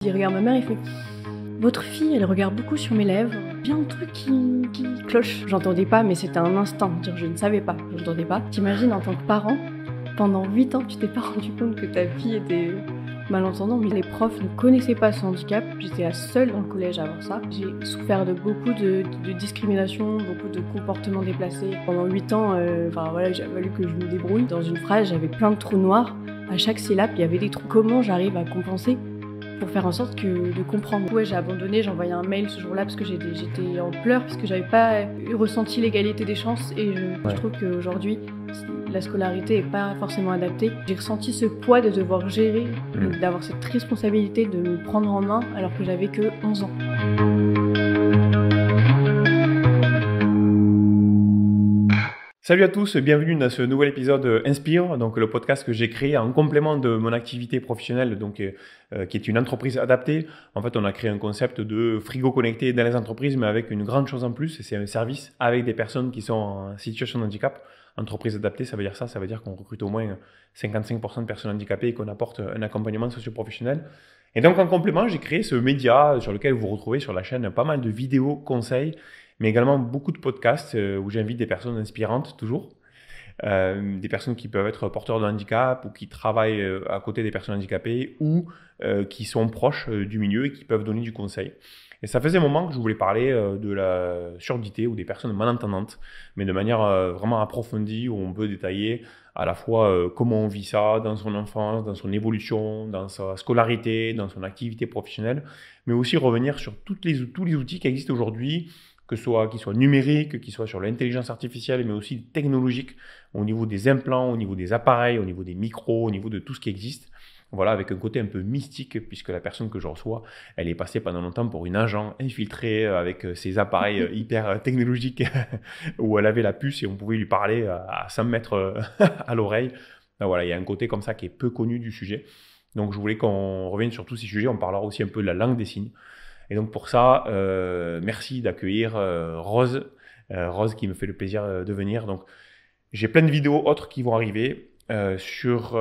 Il regarde ma mère, il fait « Votre fille, elle regarde beaucoup sur mes lèvres. Il y a un truc qui cloche. » J'entendais pas, mais c'était un instinct. Je ne savais pas, je n'entendais pas. T'imagines, en tant que parent, pendant 8 ans, tu t'es pas rendu compte que ta fille était malentendante, mais les profs ne connaissaient pas son handicap. J'étais la seule dans le collège à avoir ça. J'ai souffert de beaucoup de discrimination, beaucoup de comportements déplacés. Pendant 8 ans, il a fallu que je me débrouille. Dans une phrase, j'avais plein de trous noirs. À chaque syllabe, il y avait des trous. Comment j'arrive à compenser pour faire en sorte de comprendre. Ouais, j'ai abandonné, j'ai envoyé un mail ce jour-là parce que j'étais en pleurs, parce que j'avais pas ressenti l'égalité des chances et je trouve qu'aujourd'hui, la scolarité est pas forcément adaptée. J'ai ressenti ce poids de devoir gérer, d'avoir cette responsabilité de me prendre en main alors que j'avais que 11 ans. Salut à tous, bienvenue dans ce nouvel épisode Inspire, donc le podcast que j'ai créé en complément de mon activité professionnelle, donc qui est une entreprise adaptée. En fait, on a créé un concept de frigo connecté dans les entreprises, mais avec une grande chose en plus, c'est un service avec des personnes qui sont en situation de handicap. Entreprise adaptée, ça veut dire qu'on recrute au moins 55% de personnes handicapées et qu'on apporte un accompagnement socio-professionnel. Et donc en complément, j'ai créé ce média sur lequel vous retrouvez sur la chaîne pas mal de vidéos, conseils, mais également beaucoup de podcasts où j'invite des personnes inspirantes, toujours. Des personnes qui peuvent être porteurs de handicap ou qui travaillent à côté des personnes handicapées ou qui sont proches du milieu et qui peuvent donner du conseil. Et ça faisait un moment que je voulais parler de la surdité ou des personnes malentendantes, mais de manière vraiment approfondie, où on peut détailler à la fois comment on vit ça dans son enfance, dans son évolution, dans sa scolarité, dans son activité professionnelle, mais aussi revenir sur tous les outils qui existent aujourd'hui, qu'ils soient numériques, qu'ils soient sur l'intelligence artificielle, mais aussi technologiques, au niveau des implants, au niveau des appareils, au niveau des micros, au niveau de tout ce qui existe. Voilà, avec un côté un peu mystique, puisque la personne que je reçois, elle est passée pendant longtemps pour une agent infiltrée avec ses appareils hyper technologiques, où elle avait la puce et on pouvait lui parler à 100 mètres à l'oreille. Donc voilà, il y a un côté comme ça qui est peu connu du sujet. Donc je voulais qu'on revienne sur tous ces sujets. On parlera aussi un peu de la langue des signes. Et donc pour ça, merci d'accueillir Rose, Rose qui me fait le plaisir de venir. Donc j'ai plein de vidéos autres qui vont arriver sur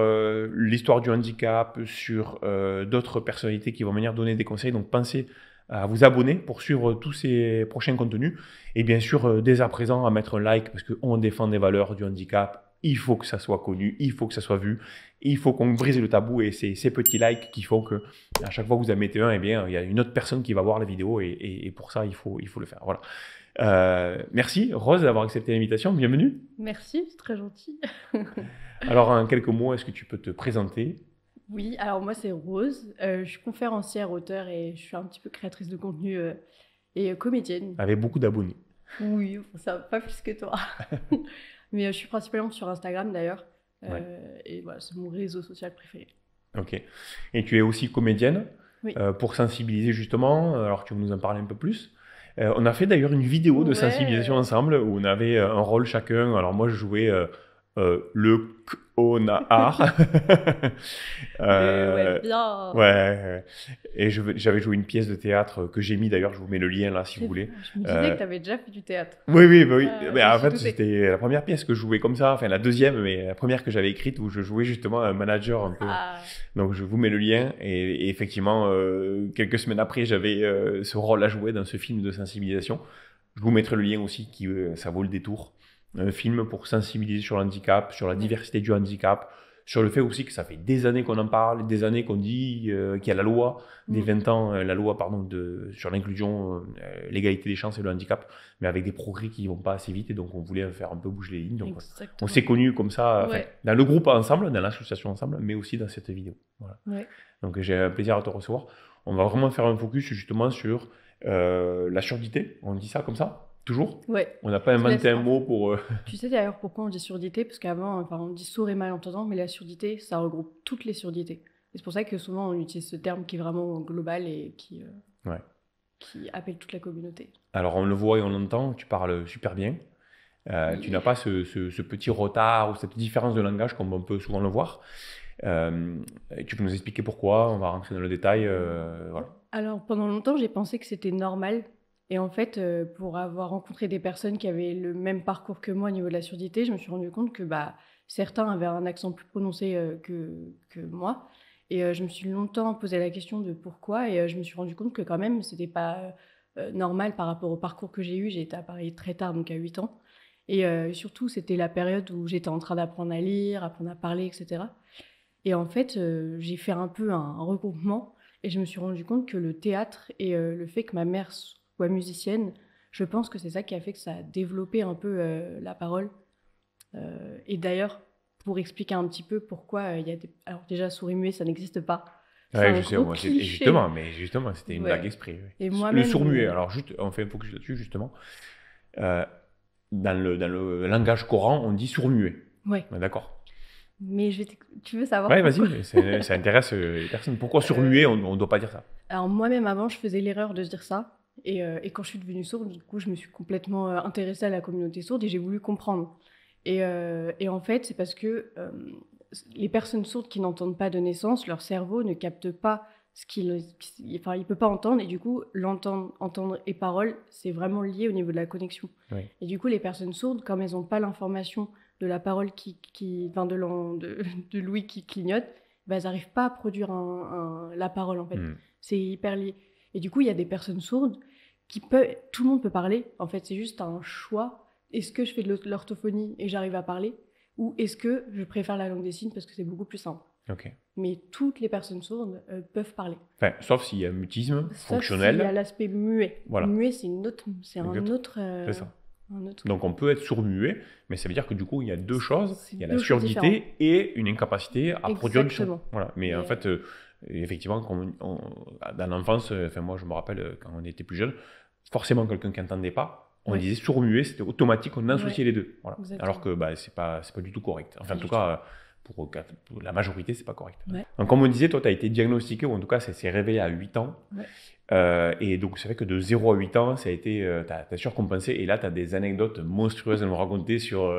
l'histoire du handicap, sur d'autres personnalités qui vont venir donner des conseils. Donc pensez à vous abonner pour suivre tous ces prochains contenus. Et bien sûr, dès à présent, à mettre un like parce qu'on défend des valeurs du handicap. Il faut que ça soit connu, il faut que ça soit vu, il faut qu'on brise le tabou et c'est ces petits likes qui font que à chaque fois que vous en mettez un, eh bien, il y a une autre personne qui va voir la vidéo et pour ça, il faut le faire. Voilà. Merci Rose d'avoir accepté l'invitation, bienvenue. Merci, c'est très gentil. Alors en quelques mots, est-ce que tu peux te présenter ? Oui, alors moi c'est Rose, je suis conférencière, auteure et je suis un petit peu créatrice de contenu et comédienne. Avec beaucoup d'abonnés. Oui, ça va pas plus que toi. Mais je suis principalement sur Instagram d'ailleurs. Et voilà, c'est mon réseau social préféré. Ok. Et tu es aussi comédienne, oui. Pour sensibiliser justement, alors tu veux nous en parler un peu plus. On a fait d'ailleurs une vidéo de sensibilisation ensemble où on avait un rôle chacun. Alors moi je jouais le connard. Bien. Ouais. Et j'avais joué une pièce de théâtre que j'ai mis d'ailleurs, je vous mets le lien là si vous voulez. Je me disais que tu avais déjà fait du théâtre. Oui. Mais en fait, c'était la première pièce que je jouais comme ça, enfin la deuxième, mais la première que j'avais écrite où je jouais justement un manager un peu. Donc je vous mets le lien et effectivement, quelques semaines après, j'avais ce rôle à jouer dans ce film de sensibilisation. Je vous mettrai le lien aussi, ça vaut le détour. Un film pour sensibiliser sur le handicap, sur la diversité du handicap, sur le fait aussi que ça fait des années qu'on en parle, des années qu'on dit qu'il y a la loi des 20 ans, la loi sur l'inclusion, l'égalité des chances et le handicap, mais avec des progrès qui ne vont pas assez vite et donc on voulait faire un peu bouger les lignes. Donc on s'est connus comme ça, dans le groupe ensemble, dans l'association ensemble, mais aussi dans cette vidéo. Voilà. Ouais. Donc j'ai un plaisir à te recevoir. On va vraiment faire un focus justement sur la surdité, on dit ça comme ça ? Toujours ? Ouais. On n'a pas inventé un mot pour... Tu sais d'ailleurs pourquoi on dit surdité ? Parce qu'avant, on dit sourd et malentendant, mais la surdité, ça regroupe toutes les surdités. Et c'est pour ça que souvent, on utilise ce terme qui est vraiment global et qui appelle toute la communauté. Alors, on le voit et on l'entend, tu parles super bien. Oui. Tu n'as pas ce petit retard ou cette différence de langage comme on peut souvent le voir. Tu peux nous expliquer pourquoi ? On va rentrer dans le détail. Voilà. Alors, pendant longtemps, j'ai pensé que c'était normal. Et en fait, pour avoir rencontré des personnes qui avaient le même parcours que moi au niveau de la surdité, je me suis rendu compte que certains avaient un accent plus prononcé que moi. Et je me suis longtemps posé la question de pourquoi, et je me suis rendu compte que quand même, c'était pas normal par rapport au parcours que j'ai eu. J'ai été à Paris très tard, donc à 8 ans. Et surtout, c'était la période où j'étais en train d'apprendre à lire, apprendre à parler, etc. Et en fait, j'ai fait un peu un regroupement, et je me suis rendu compte que le théâtre et le fait que ma mère soit musicienne, je pense que c'est ça qui a fait que ça a développé un peu la parole. Et d'ailleurs, pour expliquer un petit peu pourquoi il y a des... Alors déjà, sourd-muet, ça n'existe pas. C'est Ouais, un je sais, gros moi, cliché. justement, c'était une Ouais. blague exprès. Oui. Et Le moi-même... sourd-muet, alors juste, on fait un focus là-dessus, justement. Euh, dans le langage courant, on dit sourd-muet. Ouais. Ouais, d'accord. Mais tu veux savoir Ouais, pourquoi? vas-y, ça intéresse les personnes. Pourquoi sourd-muet, on ne doit pas dire ça? Alors moi-même, avant, je faisais l'erreur de se dire ça. Et quand je suis devenue sourde, du coup, je me suis complètement intéressée à la communauté sourde et j'ai voulu comprendre. Et en fait, c'est parce que les personnes sourdes qui n'entendent pas de naissance, leur cerveau ne capte pas enfin, il peut pas entendre, et du coup, entendre et parole, c'est vraiment lié au niveau de la connexion. Oui. Et du coup, les personnes sourdes, comme elles n'ont pas l'information de la parole enfin, de l'ouïe qui clignote, bah, elles n'arrivent pas à produire la parole, en fait. C'est hyper lié. Et du coup, il y a des personnes sourdes tout le monde peut parler, en fait, c'est juste un choix. Est-ce que je fais de l'orthophonie et j'arrive à parler, ou est-ce que je préfère la langue des signes parce que c'est beaucoup plus simple? Ok. Mais toutes les personnes sourdes peuvent parler. Enfin, sauf s'il y a un mutisme Sauf fonctionnel. s'il y a l'aspect muet. Voilà. Muet, c'est un autre... C'est ça. un autre... Donc on peut être sourd-muet, mais ça veut dire que du coup, il y a deux choses. Il y a la deux choses surdité différentes. et une incapacité à produire du son. Exactement. Voilà. Mais en fait, effectivement, dans l'enfance, enfin moi je me rappelle quand on était plus jeune, forcément quelqu'un qui n'entendait pas, on disait sourd-muet, c'était automatique, on associait les deux. Voilà. Alors que c'est pas du tout correct. Enfin, en tout cas, pour la majorité, c'est pas correct. Ouais. Donc, comme on disait, toi, tu as été diagnostiqué, ou en tout cas, ça s'est révélé à 8 ans. Ouais. Et donc, c'est vrai que de 0 à 8 ans, ça a été, t'as surcompensé. Et là, tu as des anecdotes monstrueuses à nous raconter sur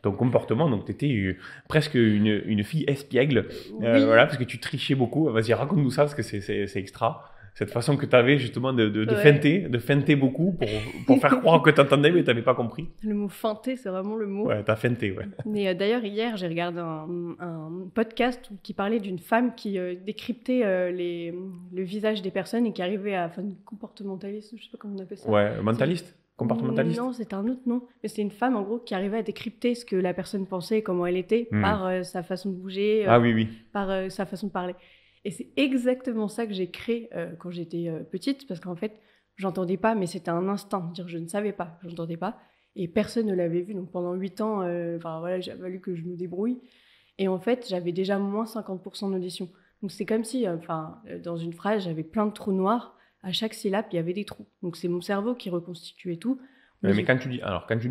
ton comportement. Donc, tu étais presque une fille espiègle. Voilà, parce que tu trichais beaucoup. Vas-y, raconte-nous ça, parce que c'est extra. Cette façon que tu avais justement de feinter beaucoup pour faire croire que tu entendais, mais tu n'avais pas compris. Le mot feinter, c'est vraiment le mot. Ouais, tu as feinté, ouais. Mais d'ailleurs, hier, j'ai regardé un podcast qui parlait d'une femme qui décryptait le visage des personnes et qui arrivait à... Enfin, une comportementaliste, je sais pas comment on appelle ça. Ouais, mentaliste? Comportementaliste? Non, c'est un autre nom. Mais c'est une femme, en gros, qui arrivait à décrypter ce que la personne pensait, comment elle était, par sa façon de bouger, par sa façon de parler. Et c'est exactement ça que j'ai créé quand j'étais petite, parce qu'en fait, j'entendais pas, mais c'était un instinct. Dire, je ne savais pas, je n'entendais pas. Et personne ne l'avait vu. Donc pendant 8 ans, voilà, j'ai fallu que je me débrouille. Et en fait, j'avais déjà moins 50% d'audition. Donc c'est comme si, dans une phrase, j'avais plein de trous noirs. À chaque syllabe, il y avait des trous. Donc c'est mon cerveau qui reconstituait tout. Mais quand tu dis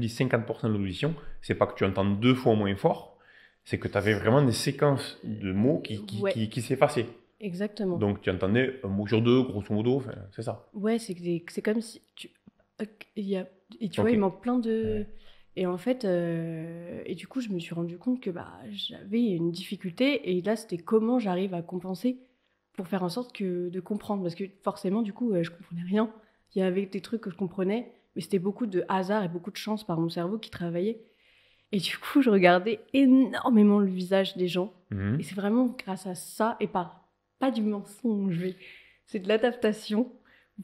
50% de l'audition, c'est pas que tu entends 2 fois moins fort, c'est que tu avais vraiment des séquences de mots qui s'effaçaient. Exactement. Donc tu entendais un mot sur 2, grosso modo, c'est ça. Ouais, c'est comme si vois, il manque plein de... Ouais. Et en fait, et du coup, je me suis rendu compte que j'avais une difficulté, et là, c'était comment j'arrive à compenser pour faire en sorte de comprendre. Parce que forcément, du coup, je comprenais rien. Il y avait des trucs que je comprenais, mais c'était beaucoup de hasard et beaucoup de chance par mon cerveau qui travaillait. Et du coup, je regardais énormément le visage des gens. Et c'est vraiment grâce à ça, et pas du mensonge, c'est de l'adaptation.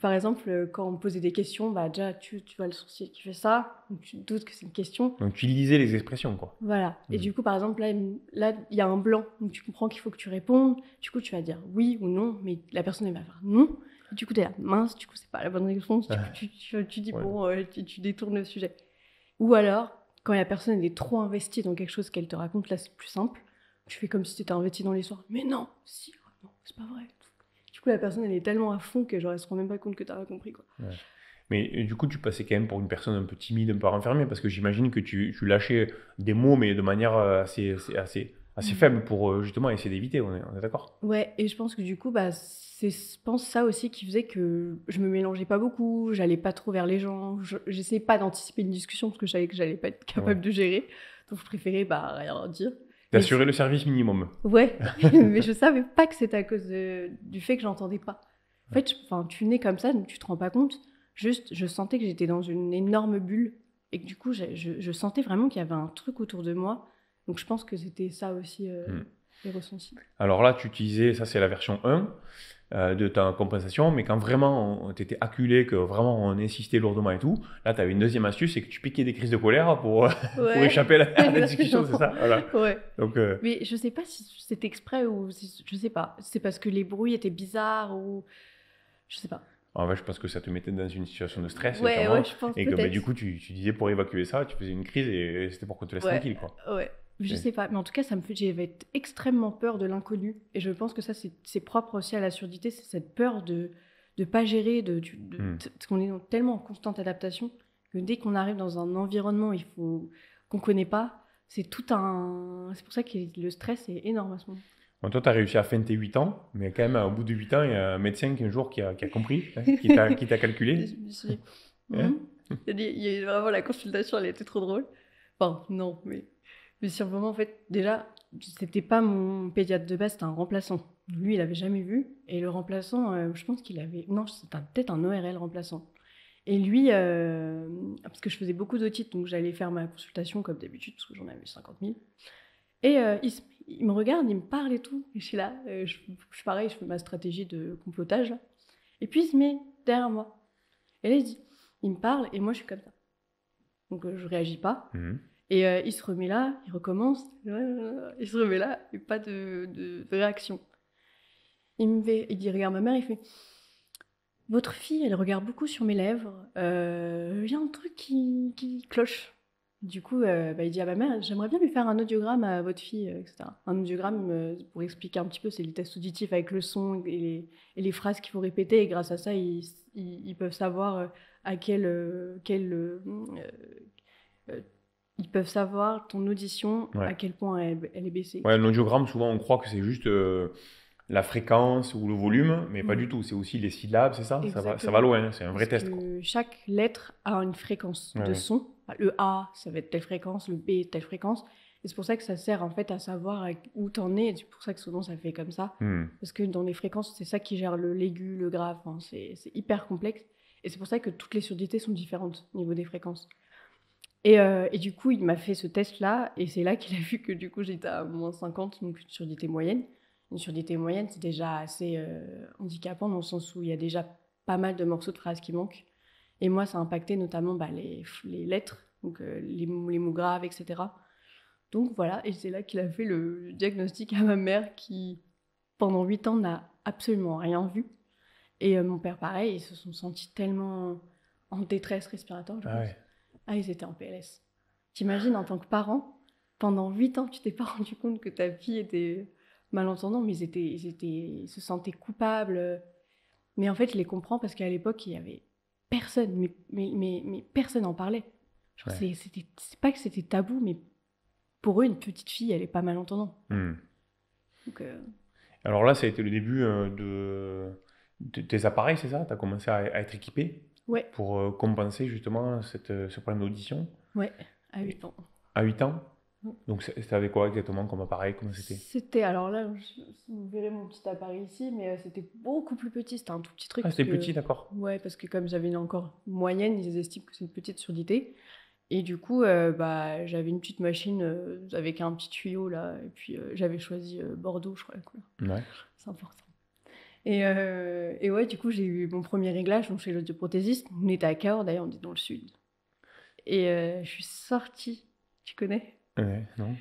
Par exemple, quand on me posait des questions, déjà tu vois le sourcil qui fait ça, donc tu te doutes que c'est une question. Donc tu lisais les expressions, quoi. Voilà. Et du coup, par exemple, là, il y a un blanc, donc tu comprends qu'il faut que tu répondes. Du coup, tu vas dire oui ou non, mais la personne, elle va faire non. Et du coup, t'es là, mince, du coup, c'est pas la bonne réponse. Tu dis bon, tu détournes le sujet. Ou alors, quand la personne est trop investie dans quelque chose qu'elle te raconte, là, c'est plus simple. Tu fais comme si tu étais investi dans l'histoire. Mais non, non, c'est pas vrai. Du coup, la personne, elle est tellement à fond que genre, elle se rend même pas compte que t'as pas compris, quoi. Ouais. Mais du coup, tu passais quand même pour une personne un peu timide, un peu renfermée, parce que j'imagine que tu lâchais des mots, mais de manière assez faible pour justement essayer d'éviter, on est d'accord? Ouais, et je pense que du coup, c'est ça aussi qui faisait que je me mélangeais pas beaucoup, j'allais pas trop vers les gens, j'essayais pas d'anticiper une discussion parce que je savais que j'allais pas être capable de gérer, donc je préférais rien dire. D'assurer le service minimum. Ouais, mais je savais pas que c'était à cause du fait que j'entendais pas. En fait, tu nais comme ça, donc tu te rends pas compte. Juste, je sentais que j'étais dans une énorme bulle et que du coup, je sentais vraiment qu'il y avait un truc autour de moi. Donc je pense que c'était ça aussi. les ressentis. Alors là, tu utilisais, ça c'est la version 1 de ta compensation, mais quand vraiment tu étais acculé, que vraiment on insistait lourdement et tout, là tu avais une deuxième astuce, c'est que tu piquais des crises de colère pour échapper à la discussion, c'est ça? Voilà. Ouais. Donc, Mais je sais pas si c'était exprès ou je sais pas. C'est parce que les bruits étaient bizarres ou je sais pas. en fait, je pense que ça te mettait dans une situation de stress, Ouais, clairement, je pense et que peut-être. du coup tu disais pour évacuer ça, tu faisais une crise et c'était pour qu'on te laisse tranquille, quoi. Ouais. Je Et- sais pas, mais en tout cas, j'avais extrêmement peur de l'inconnu. Et je pense que ça, c'est propre aussi à la surdité, c'est cette peur de pas gérer, parce qu'on est tellement en constante adaptation que dès qu'on arrive dans un environnement qu'on connaît pas, c'est pour ça que le stress est énorme à ce moment. Bon, toi, tu as réussi à feinter 8 ans, mais quand même, au bout de 8 ans, il y a un médecin qui un jour qui a compris, hein, qui t'a calculé. Je me suis dit, Hein? il y a vraiment la consultation, elle était trop drôle. Enfin, non, mais sur le moment, en fait, déjà, c'était pas mon pédiatre de base, c'était un remplaçant. Lui, il avait jamais vu. Et le remplaçant, je pense qu'il avait. Non, c'était peut-être un ORL remplaçant. Et lui, parce que je faisais beaucoup d'otites, donc j'allais faire ma consultation comme d'habitude, parce que j'en avais 50 000. Et il me regarde, il me parle et tout. Et je suis là, je suis pareil, je fais ma stratégie de complotage. Là. Et puis il se met derrière moi. Et là, il me parle, et moi, je suis comme ça. Donc je réagis pas. Mhm. Et il se remet là, il recommence, il se remet là, et pas de réaction. Il dit, regarde ma mère, il fait votre fille, elle regarde beaucoup sur mes lèvres, il y a un truc qui cloche. Du coup, il dit à ma mère, j'aimerais bien lui faire un audiogramme à votre fille, etc. Un audiogramme, pour expliquer un petit peu, c'est les tests auditifs avec le son et les phrases qu'il faut répéter, et grâce à ça, ils peuvent savoir ils peuvent savoir ton audition, Ouais. à quel point elle est baissée. Ouais, l'audiogramme, souvent, on croit que c'est juste la fréquence ou le volume, mais pas Mm. du tout. C'est aussi les syllabes, c'est ça? Ça va Exactement. loin, hein, c'est un vrai Parce test, quoi. que chaque lettre a une fréquence Ouais, de ouais. son. Le A, ça va être telle fréquence, le B, telle fréquence. Et c'est pour ça que ça sert en fait à savoir où t'en es. Et c'est pour ça que souvent ça fait comme ça. Hmm. Parce que dans les fréquences, c'est ça qui gère l'aigu, le grave. Enfin, c'est hyper complexe. Et c'est pour ça que toutes les surdités sont différentes au niveau des fréquences. Et du coup, il m'a fait ce test-là, et c'est là qu'il a vu que du coup, j'étais à moins 50, donc une surdité moyenne. Une surdité moyenne, c'est déjà assez handicapant dans le sens où il y a déjà pas mal de morceaux de phrases qui manquent. Et moi, ça a impacté notamment les lettres, donc les mots graves, etc. Donc voilà, et c'est là qu'il a fait le diagnostic à ma mère qui, pendant 8 ans, n'a absolument rien vu. Et mon père, pareil, ils se sont sentis tellement en détresse respiratoire, je Ah pense. ouais. Ah, ils étaient en PLS. T'imagines, en tant que parent, pendant 8 ans, tu t'es pas rendu compte que ta fille était malentendante, mais ils se sentaient coupables. Mais en fait, je les comprends parce qu'à l'époque, il y avait personne, mais personne n'en parlait. Genre, Ouais. c'est pas que c'était tabou, mais pour eux, une petite fille, elle est pas malentendante. Hmm. Donc, Alors là, ça a été le début de tes appareils, c'est ça? Tu as commencé à être équipé ouais, pour compenser justement ce problème d'audition à 8 ans. à 8 ans. Mm. Donc, c'était quoi exactement comme appareil? Comment c'était? C'était, alors là, vous verrez mon petit appareil ici, mais c'était beaucoup plus petit, c'était un tout petit truc. Ah, c'était parce que- petit, d'accord. Ouais, parce que comme j'avais une encore moyenne, ils estiment que c'est une petite surdité. Et du coup, j'avais une petite machine avec un petit tuyau là, et puis j'avais choisi Bordeaux, je crois, la couleur. Ouais. C'est important. Et ouais, du coup, j'ai eu mon premier réglage donc chez l'audioprothésiste. On était à Cahors, d'ailleurs, on est dans le sud. Et je suis sortie, tu connais? Ouais, non.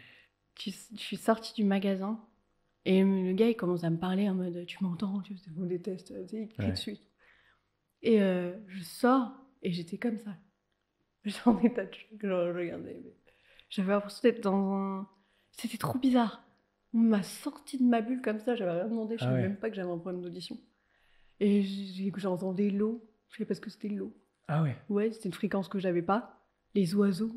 Je suis sortie du magasin et le gars il commence à me parler en mode tu m'entends, tu fais des tests, tu sais, il crie Ouais. dessus. Et je sors et j'étais comme ça. J'étais en état de choc, genre, je regardais. Mais j'avais l'impression d'être dans un. C'était trop bizarre. On m'a sorti de ma bulle comme ça, j'avais rien demandé, je Ah savais ouais. même pas que j'avais un problème d'audition. Et j'entendais l'eau, je sais pas ce que c'était l'eau. Ah ouais. Ouais, c'était une fréquence que j'avais pas. Les oiseaux,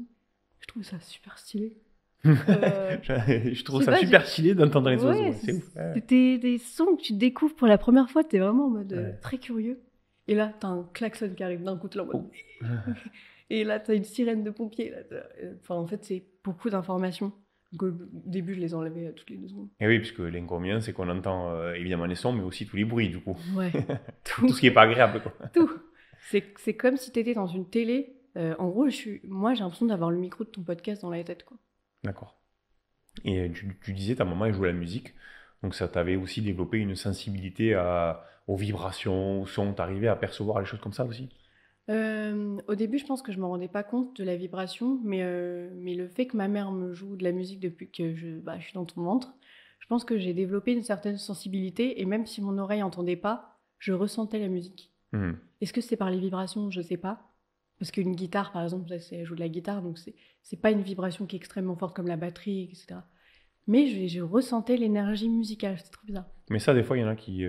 je trouvais ça super stylé. Je trouve je sais ça pas, super stylé d'entendre les Ouais, oiseaux. C'est ouf. Ouais. C'était des sons que tu découvres pour la première fois, t'es vraiment en mode Ouais. très curieux. Et là, t'as un klaxon qui arrive d'un coup, t'es là en mode. Oh. Et là, t'as une sirène de pompiers. Là, enfin, en fait, c'est beaucoup d'informations. Donc, au début, je les enlevais toutes les 2 secondes. Et oui, parce que l'inconvénient, c'est qu'on entend évidemment les sons, mais aussi tous les bruits, du coup. Ouais, Tout ce qui n'est pas agréable, quoi. tout. C'est comme si t'étais dans une télé. En gros, moi, j'ai l'impression d'avoir le micro de ton podcast dans la tête, quoi. D'accord. Et tu disais, ta maman, elle jouait à la musique. Donc ça t'avait aussi développé une sensibilité aux vibrations, au son. T'arrivais à percevoir les choses comme ça aussi? Au début, je pense que je me rendais pas compte de la vibration, mais le fait que ma mère me joue de la musique depuis que je suis dans ton ventre, je pense que j'ai développé une certaine sensibilité et même si mon oreille entendait pas, je ressentais la musique. Mhm. Est-ce que c'est par les vibrations? Je sais pas. Parce qu'une guitare, par exemple, elle joue de la guitare, donc c'est pas une vibration qui est extrêmement forte comme la batterie, etc. Mais je ressentais l'énergie musicale, c'est trop bizarre. Mais ça, des fois, il y en a qui,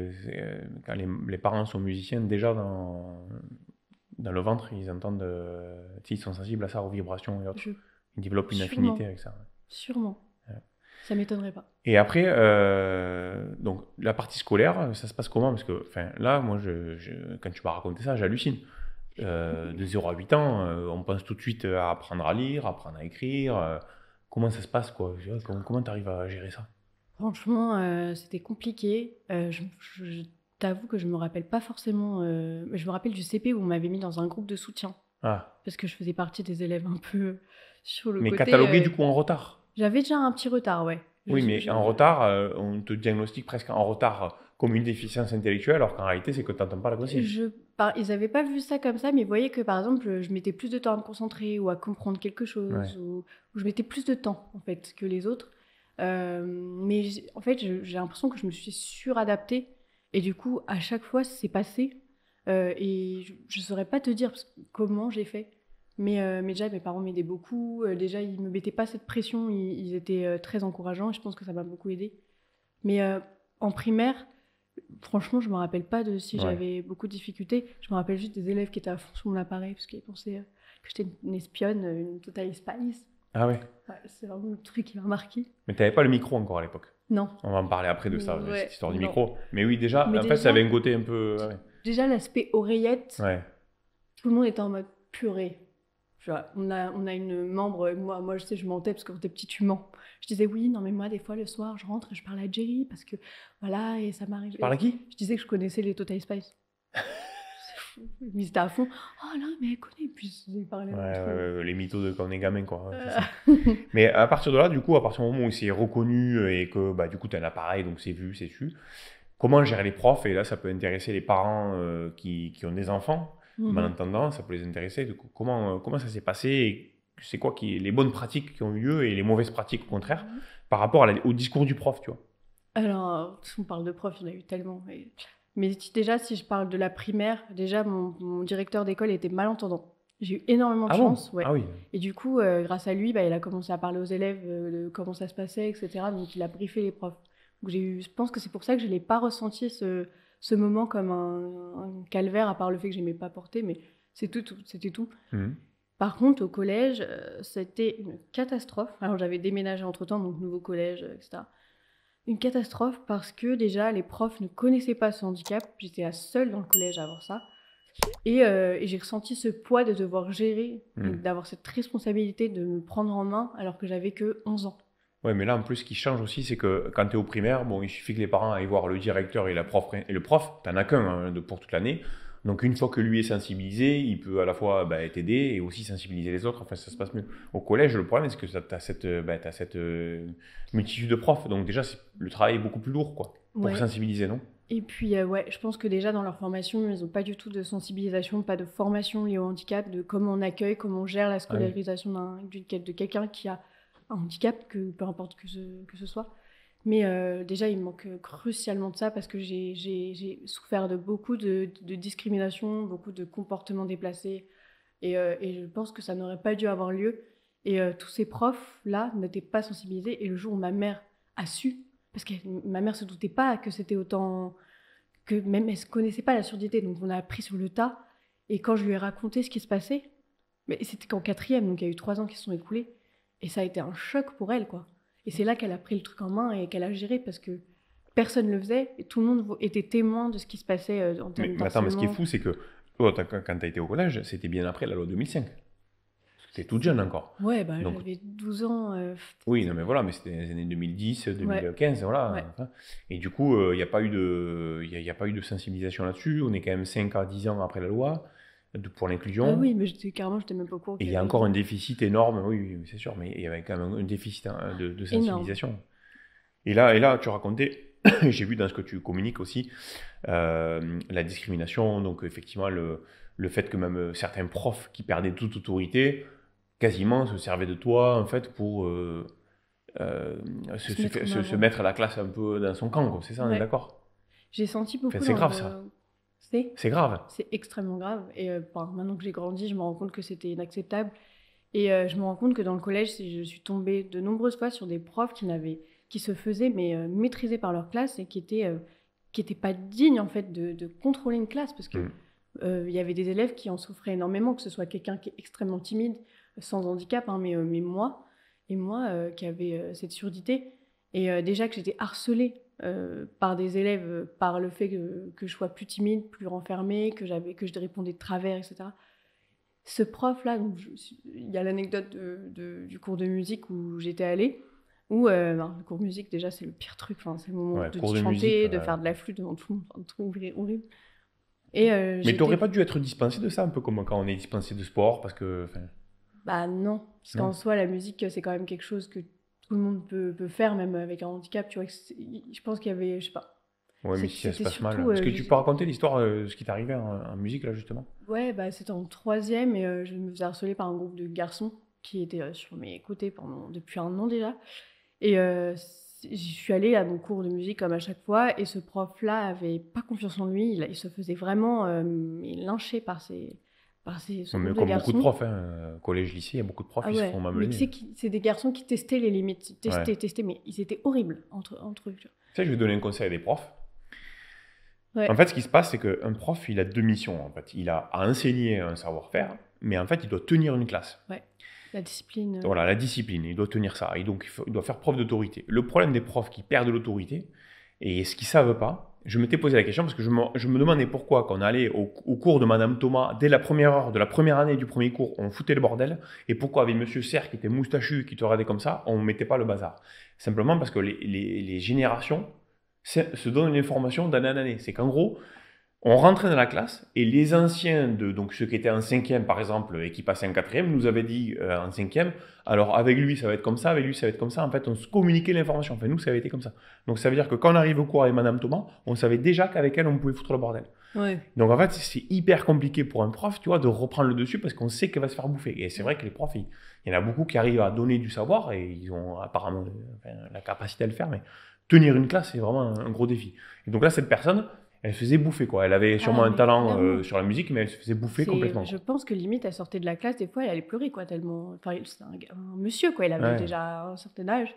quand les parents sont musiciens, déjà dans le ventre, ils entendent, tu sais, ils sont sensibles à ça, aux vibrations et autres. Je, Ils développent une affinité sûrement, avec ça. sûrement. Ouais. Ça m'étonnerait pas. Et après, donc, la partie scolaire, ça se passe comment? Parce que là, moi, quand tu m'as raconté ça, j'hallucine. De 0 à 8 ans, on pense tout de suite à apprendre à lire, à apprendre à écrire. Comment ça se passe, quoi? Comment tu arrives à gérer ça? Franchement, c'était compliqué. Je t'avoue que je me rappelle pas forcément. Mais je me rappelle du CP où on m'avait mis dans un groupe de soutien Ah, parce que je faisais partie des élèves un peu sur le mais côté. catalogué du coup en retard. J'avais déjà un petit retard, ouais. Oui, mais en retard, on te diagnostique presque en retard comme une déficience intellectuelle, alors qu'en réalité, c'est que tu n'entends pas la consigne. Ils n'avaient pas vu ça comme ça, mais ils voyaient que par exemple, je mettais plus de temps à me concentrer ou à comprendre quelque chose, Ouais. ou je mettais plus de temps en fait que les autres. Mais en fait, j'ai l'impression que je me suis suradaptée et du coup, à chaque fois, c'est passé. Et je ne saurais pas te dire comment j'ai fait. Mais déjà, mes parents m'aidaient beaucoup. Déjà, ils ne me mettaient pas cette pression. Ils étaient très encourageants et je pense que ça m'a beaucoup aidée. Mais en primaire, franchement, je me rappelle pas de si Ouais. j'avais beaucoup de difficultés. Je me rappelle juste des élèves qui étaient à fond sur mon appareil parce qu'ils pensaient que j'étais une espionne, une Total Spice. Ah ouais. Ouais, c'est vraiment le truc qui m'a marqué. Mais tu n'avais pas le micro encore à l'époque. Non. On va en parler après de ça, Ouais, cette histoire du non. micro. Mais oui, déjà, Mais en fait, déjà- ça avait un côté un peu. Déjà, l'aspect oreillette, Ouais. tout le monde était en mode purée. Tu vois, on a une membre, moi je sais, je mentais parce que quand t'es petit, tu mens. Je disais oui, non, mais moi, des fois, le soir, je rentre et je parle à Jerry parce que voilà, et ça m'arrive. Tu parles à qui? Je disais que je connaissais les Total Spice. Mais c'était à fond. Oh là, mais elle connaît. Puis ils parlaient. Ouais, les mythos de quand on est gamin, quoi. C'est ça. Euh, Mais à partir de là, du coup, à partir du moment où c'est reconnu et que bah, du coup, tu as un appareil, donc c'est vu, c'est su, comment gérer les profs? Et là, ça peut intéresser les parents qui ont des enfants, malentendants, ça peut les intéresser. Du coup, comment ça s'est passé? Et c'est quoi les bonnes pratiques qui ont eu lieu et les mauvaises pratiques, au contraire, par rapport au discours du prof, tu vois? Alors, on parle de profs, il y en a eu tellement. Mais déjà, si je parle de la primaire, déjà, mon directeur d'école était malentendant. J'ai eu énormément de Ah bon? chance. Ouais. Ah oui. Et du coup, grâce à lui, il a commencé à parler aux élèves de comment ça se passait, etc. Donc, il a briefé les profs. Donc, je pense que c'est pour ça que je n'ai pas ressenti ce moment comme un calvaire, à part le fait que je n'aimais pas porter, mais c'était tout. Mhm. Par contre, au collège, c'était une catastrophe. Alors, j'avais déménagé entre-temps, donc nouveau collège, etc. Une catastrophe parce que déjà, les profs ne connaissaient pas ce handicap. J'étais la seule dans le collège à avoir ça. Et j'ai ressenti ce poids de devoir gérer, d'avoir cette responsabilité de me prendre en main alors que j'avais que 11 ans. Ouais, mais là, en plus, ce qui change aussi, c'est que quand tu es au primaire, bon, il suffit que les parents aillent voir le directeur et le prof, t'en as qu'un pour toute l'année. Donc, une fois que lui est sensibilisé, il peut à la fois t'aider et aussi sensibiliser les autres. Enfin, ça se passe mieux. Au collège, le problème, c'est que tu as cette multitude de profs. Donc, déjà, le travail est beaucoup plus lourd, quoi, pour Ouais. sensibiliser, non? Et puis, ouais, je pense que déjà dans leur formation, ils n'ont pas du tout de sensibilisation, pas de formation liée au handicap, de comment on accueille, comment on gère la scolarisation de quelqu'un qui a un handicap, peu importe que ce soit. Mais déjà, il manque crucialement de ça parce que j'ai souffert de beaucoup de discrimination, beaucoup de comportements déplacés. Et je pense que ça n'aurait pas dû avoir lieu. Et tous ces profs-là n'étaient pas sensibilisés. Et le jour où ma mère a su, parce que ma mère ne se doutait pas que c'était autant... que même elle ne connaissait pas la surdité. Donc on a appris sur le tas. Et quand je lui ai raconté ce qui se passait, mais c'était qu'en 4e, donc il y a eu 3 ans qui se sont écoulés. Et ça a été un choc pour elle, quoi. Et c'est là qu'elle a pris le truc en main et qu'elle a géré parce que personne ne le faisait et tout le monde était témoin de ce qui se passait en termes Mais attends, mais ce qui est d'harcèlement. fou, c'est que toi, quand tu as été au collège, c'était bien après la loi 2005. Tu étais toute jeune encore. Ouais, Donc, j'avais 12 ans. oui, non, mais voilà, mais c'était les années 2010, 2015, voilà. Ouais. Et du coup, il n'y a pas eu de sensibilisation là-dessus. On est quand même 5 à 10 ans après la loi. pour Ah l'inclusion. oui, mais j'étais même pas au courant Et qu'il il y y a avait encore un autant. déficit énorme, oui, oui, c'est sûr, mais il y avait quand même un déficit de Énorme. sensibilisation. Et là, tu racontais, j'ai vu dans ce que tu communiques aussi, la discrimination, donc effectivement le fait que même certains profs qui perdaient toute autorité, quasiment se servaient de toi en fait pour euh, Se mettre en se avant. mettre la classe un peu dans son camp, quoi. C'est ça, on est Ouais. d'accord? J'ai senti Enfin, beaucoup c'est dans grave ça, le... C'est c'est grave. c'est extrêmement grave. Et maintenant que j'ai grandi, je me rends compte que c'était inacceptable. Et je me rends compte que dans le collège, je suis tombée de nombreuses fois sur des profs qui se faisaient maîtriser par leur classe et qui étaient pas dignes en fait de contrôler une classe parce que Mm. il y avait des élèves qui en souffraient énormément, que ce soit quelqu'un qui est extrêmement timide, sans handicap, hein, mais moi qui avait cette surdité. Et déjà que j'étais harcelée par des élèves par le fait que je sois plus timide, plus renfermée, que je répondais de travers, etc. Ce prof-là, il y a l'anecdote du cours de musique où j'étais allée, où le cours de musique, déjà, c'est le pire truc. Enfin, c'est le moment Ouais, de cours de musique. chanter, de faire de la flûte devant tout le monde, enfin, un truc horrible. Et Mais t'aurais j'étais... pas dû être dispensé de ça, un peu comme quand on est dispensé de sport, parce que, enfin, Bah non, parce non? qu'en soi, la musique, c'est quand même quelque chose que tout le monde peut faire, même avec un handicap, tu vois. Je pense qu'il y avait, je sais pas, Ouais, mais si ça se c'était passe mal. surtout... Est-ce que tu peux raconter l'histoire de ce qui t'est arrivé en musique, là, justement? Ouais, bah, c'était en troisième et je me faisais harceler par un groupe de garçons qui étaient sur mes côtés depuis un an déjà. Et j'y suis allée à mon cours de musique comme à chaque fois, et ce prof-là avait pas confiance en lui, il se faisait vraiment lyncher ce Non, mais groupe de comme beaucoup de garçons. profs, hein, collège, lycée, il y a beaucoup de profs Ah qui se ouais, font mais tu malmener. sais, c'est des garçons qui testaient les limites, ils Ouais. testaient, mais ils étaient horribles entre eux. Tu Tu sais, je vais donner un conseil à des profs. vois. En Ouais, fait, ce qui se passe, c'est qu'un prof, il a deux missions. En fait, il a à enseigner un savoir-faire, mais en fait, il doit tenir une classe. ouais, la discipline. Voilà, la discipline, il doit tenir ça. Et donc, il doit faire preuve d'autorité. Le problème des profs qui perdent l'autorité, et ce qu'ils ne savent pas, je m'étais posé la question parce que je me demandais pourquoi, quand on allait au cours de Madame Thomas, dès la première heure de la première année du premier cours, on foutait le bordel, et pourquoi avec Monsieur Serre qui était moustachu, qui te regardait comme ça, on ne mettait pas le bazar. Simplement parce que les générations se donnent l'information d'année en année. C'est qu'en gros, on rentrait dans la classe et les anciens, donc ceux qui étaient en cinquième par exemple et qui passaient en quatrième, nous avaient dit en cinquième, alors avec lui ça va être comme ça, avec lui ça va être comme ça. En fait, on se communiquait l'information. Enfin, nous, ça avait été comme ça. Donc ça veut dire que quand on arrive au cours avec Madame Thomas, on savait déjà qu'avec elle, on pouvait foutre le bordel. Ouais. Donc en fait, c'est hyper compliqué pour un prof, tu vois, de reprendre le dessus parce qu'on sait qu'elle va se faire bouffer. Et c'est vrai que les profs, il y en a beaucoup qui arrivent à donner du savoir et ils ont apparemment la capacité à le faire, mais tenir une classe, c'est vraiment un gros défi. Et donc là, cette personne, elle se faisait bouffer, quoi. Elle avait sûrement Ah, un mais talent clairement. sur la musique, mais elle se faisait bouffer complètement, Je quoi. pense que limite, elle sortait de la classe, des fois, elle allait pleurer, quoi, tellement... Enfin, c'est un monsieur, quoi, il avait Ouais, déjà un certain âge,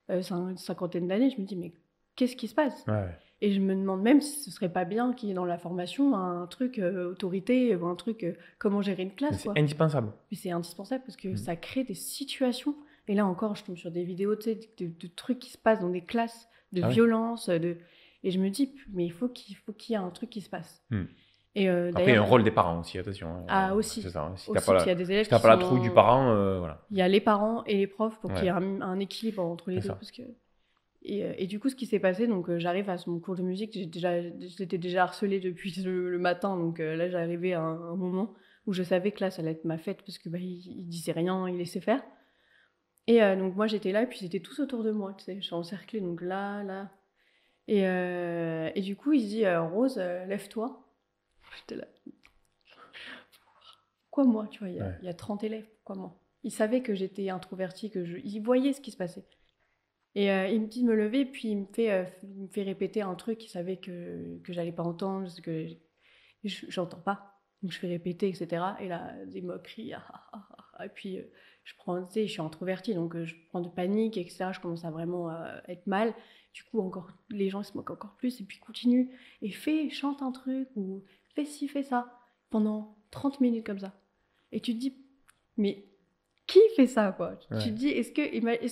une cinquantaine d'années, je me dis, mais qu'est-ce qui se passe? ouais. Et je me demande même si ce serait pas bien qu'il y ait dans la formation un truc autorité ou un truc comment gérer une Mais classe, c'est quoi. indispensable. Mais c'est indispensable parce que Mm. ça crée des situations. Et là encore, je tombe sur des vidéos, tu sais, de trucs qui se passent dans des classes, de Ah ouais. violence, et je me dis, mais il faut qu'il y ait un truc qui se passe. Mm. Et Après, il y a un d'ailleurs, rôle des parents aussi, attention, hein. ah aussi, C'est ça, hein. Si t'as aussi, pas parce qu'il y a des élèves si t'as qui pas la trouille du sont... parent, voilà. Il y a les parents et les profs pour qu'il y Ouais, ait un équilibre entre les c'est deux. ça. Parce que... Et du coup, ce qui s'est passé, donc j'arrive à mon cours de musique, j'étais déjà harcelée depuis le matin, donc là j'arrivais à un moment où je savais que là ça allait être ma fête parce que il disait rien, il laissait faire. Et donc moi j'étais là et puis ils étaient tous autour de moi, tu sais, je suis encerclée, donc là. Et du coup il se dit Rose, lève-toi. J'étais là, pourquoi moi, tu vois, Ouais. il y a 30 élèves, pourquoi moi? Il savait que j'étais introvertie, il voyait ce qui se passait. Et il me dit de me lever, puis il me fait répéter un truc qu'il savait que j'allais pas entendre, parce que j'entends pas. Donc je fais répéter, etc. Et là, des moqueries. Et puis je prends, tu sais, je suis introvertie, donc je prends de panique, etc. Je commence à vraiment être mal. Du coup, encore, les gens ils se moquent encore plus, et puis continue. Et chante un truc, ou fais ci, fais ça, pendant 30 minutes comme ça. Et tu te dis, mais qui fait ça, quoi? Tu Ouais. te dis, est-ce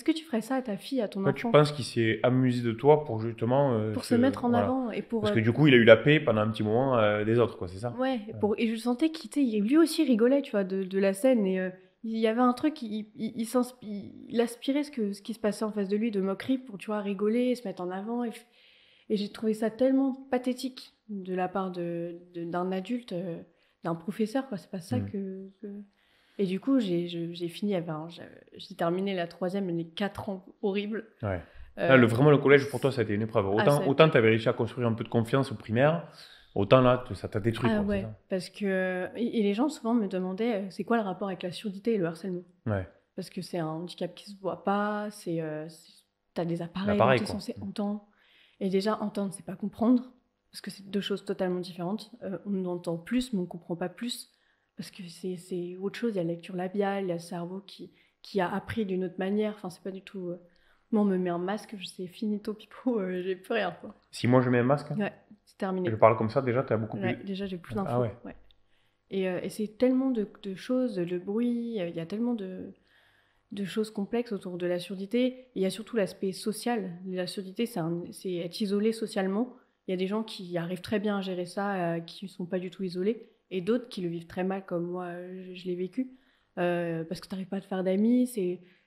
que tu ferais ça à ta fille, à ton Toi, tu enfant? penses qu'il s'est amusé de toi pour justement Pour se mettre en voilà. avant et pour... Parce que du coup, il a eu la paix pendant un petit moment des autres, quoi, c'est ça? ouais, et je sentais qu'il, tu sais, lui aussi rigolait, tu vois, de la scène. Et il y avait un truc, il aspirait ce qui se passait en face de lui, de moquerie, pour, tu vois, rigoler, se mettre en avant. Et j'ai trouvé ça tellement pathétique de la part d'un adulte d'un professeur, quoi. C'est pas ça que... Et du coup, j'ai fini, j'ai terminé la 3e, les 4 ans horribles. Ouais. Là, vraiment, le collège, pour toi, ça a été une épreuve. Autant tu avais réussi à construire un peu de confiance au primaire, autant là, ça t'a détruit. Ah quoi, ouais, parce que... Et les gens, souvent, me demandaient, c'est quoi le rapport avec la surdité et le harcèlement? Ouais. Parce que c'est un handicap qui se voit pas, t'as des appareils dont t'es censé entendre. Et déjà, entendre, c'est pas comprendre, parce que c'est 2 choses totalement différentes. On entend plus, mais on comprend pas plus, parce que c'est autre chose. Il y a la lecture labiale, il y a le cerveau qui a appris d'une autre manière. Enfin, c'est pas du tout... Moi, on me met un masque, c'est finito pipo, j'ai plus rien, quoi. Si moi je mets un masque, ouais, c'est terminé. Je parle comme ça, déjà, t'as beaucoup plus... Déjà, j'ai plus d'infos. Ah ouais. Et c'est tellement de choses, le bruit, il y a tellement de choses complexes autour de la surdité. Et il y a surtout l'aspect social. La surdité, c'est être isolé socialement. Il y a des gens qui arrivent très bien à gérer ça, qui ne sont pas du tout isolés, et d'autres qui le vivent très mal, comme moi, je l'ai vécu. Parce que tu n'arrives pas à te faire d'amis.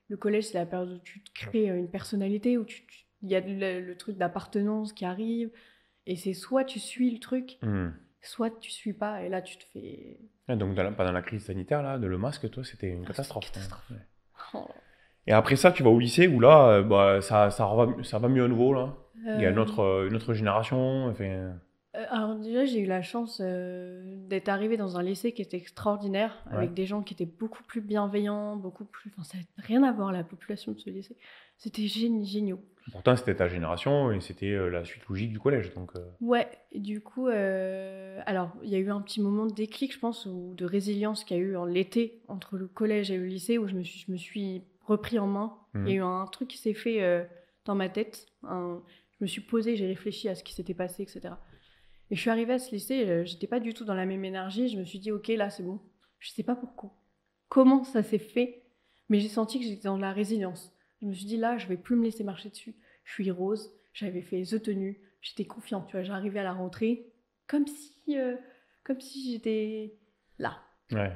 Le collège, c'est la période où tu te crées une personnalité, où il y a le truc d'appartenance qui arrive. Et c'est soit tu suis le truc, soit tu suis pas, et là, tu te fais... Donc, pendant la crise sanitaire, là, le masque, toi, c'était une catastrophe. Ouais. Oh. Et après ça, tu vas au lycée où là, ça va mieux à nouveau. Là. Il y a une autre génération. Enfin... Alors déjà, j'ai eu la chance d'être arrivée dans un lycée qui était extraordinaire, avec des gens qui étaient beaucoup plus bienveillants, beaucoup plus... Enfin, ça n'a rien à voir, la population de ce lycée. C'était géniaux. Pourtant, c'était ta génération et c'était la suite logique du collège. Donc, Ouais, et du coup, alors, il y a eu un petit moment de déclic, je pense, ou de résilience qu'il y a eu en l'été entre le collège et le lycée, où je me suis repris en main. Il y a eu un truc qui s'est fait dans ma tête. Je me suis posée, j'ai réfléchi à ce qui s'était passé, etc. Et je suis arrivée à ce lycée, j'étais pas du tout dans la même énergie. Je me suis dit, ok, là, c'est bon. Je sais pas pourquoi. Comment ça s'est fait, mais j'ai senti que j'étais dans la résilience. Je me suis dit, là, je vais plus me laisser marcher dessus. Je suis rose, j'avais fait The Tenue, j'étais confiante, tu vois. J'arrivais à la rentrée comme si j'étais là. Ouais.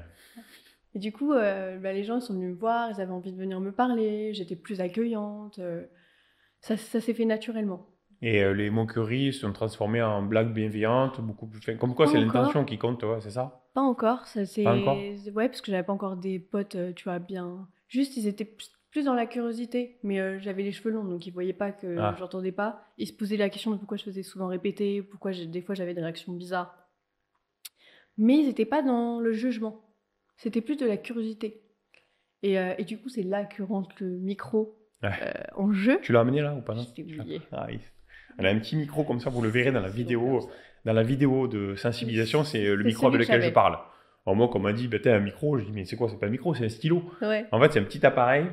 Et du coup, les gens ils sont venus me voir, ils avaient envie de venir me parler, j'étais plus accueillante. Ça s'est fait naturellement. Et les moqueries se sont transformées en blagues bienveillantes, beaucoup plus... Enfin, comme quoi, c'est l'intention qui compte, ouais, c'est ça? Pas encore, ça c'est... Pas encore? Ouais, parce que j'avais pas encore des potes, tu vois, bien... Juste, ils étaient plus dans la curiosité, mais j'avais les cheveux longs, donc ils voyaient pas que j'entendais pas. Ils se posaient la question de pourquoi je faisais souvent répéter, pourquoi des fois j'avais des réactions bizarres. Mais ils étaient pas dans le jugement. C'était plus de la curiosité. Et du coup, c'est là que rentre le micro en jeu. Tu l'as amené là ou pas? Je l'ai oublié. Elle a un petit micro comme ça, vous le verrez dans la vidéo. Dans la vidéo de sensibilisation, c'est le micro avec lequel je parle. Alors moi, quand on m'a dit, t'as un micro, je dis, mais c'est quoi? C'est pas un micro, c'est un stylo. Ouais. En fait, c'est un petit appareil.